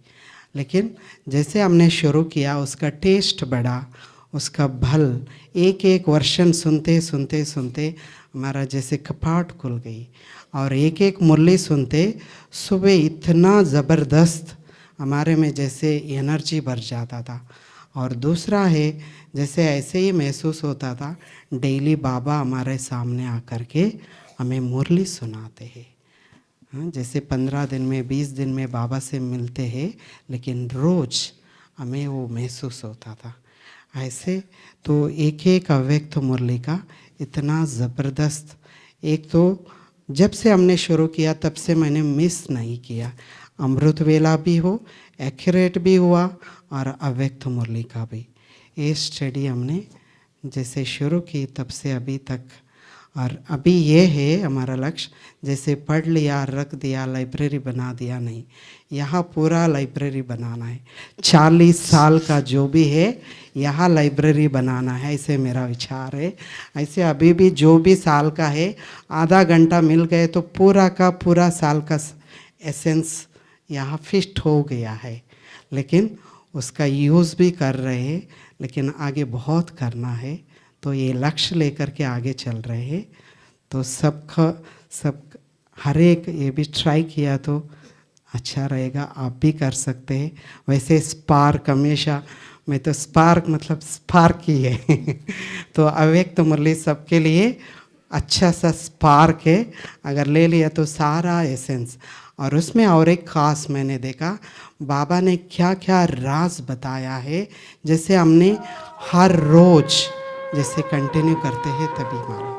Speaker 5: लेकिन जैसे हमने शुरू किया, उसका टेस्ट बढ़ा, उसका भल, एक वर्षन सुनते सुनते सुनते हमारा जैसे कपाट खुल गई। और एक मुरली सुनते सुबह इतना ज़बरदस्त हमारे में जैसे एनर्जी भर जाता था। और दूसरा है, जैसे ऐसे ही महसूस होता था डेली बाबा हमारे सामने आकर के हमें मुरली सुनाते हैं। हाँ, जैसे 15 दिन में 20 दिन में बाबा से मिलते हैं, लेकिन रोज़ हमें वो महसूस होता था। ऐसे तो एक अव्यक्त मुरली का इतना ज़बरदस्त, एक तो जब से हमने शुरू किया तब से मैंने मिस नहीं किया। अमृत वेला भी हो, एक्यूरेट भी हुआ, और अव्यक्त मुरली का भी। ये स्टडी हमने जैसे शुरू की तब से अभी तक। और अभी ये है हमारा लक्ष्य, जैसे पढ़ लिया, रख दिया, लाइब्रेरी बना दिया, नहीं, यहाँ पूरा लाइब्रेरी बनाना है। 40 साल का जो भी है यहाँ लाइब्रेरी बनाना है, ऐसे मेरा विचार है। ऐसे अभी भी जो भी साल का है, आधा घंटा मिल गए तो पूरा का पूरा साल का एसेंस यहाँ फिट हो गया है। लेकिन उसका यूज़ भी कर रहे हैं, लेकिन आगे बहुत करना है। तो ये लक्ष्य लेकर के आगे चल रहे हैं। तो सब हर एक ये भी ट्राई किया तो अच्छा रहेगा, आप भी कर सकते हैं। वैसे स्पार्क हमेशा, मैं तो स्पार्क मतलब स्पार्क ही है तो अव्यक्त मुरली सबके लिए अच्छा सा स्पार्क है, अगर ले लिया तो सारा एसेंस। और उसमें और एक ख़ास मैंने देखा, बाबा ने क्या क्या राज बताया है, जैसे हमने हर रोज़ जैसे कंटिन्यू करते हैं तभी मालूम।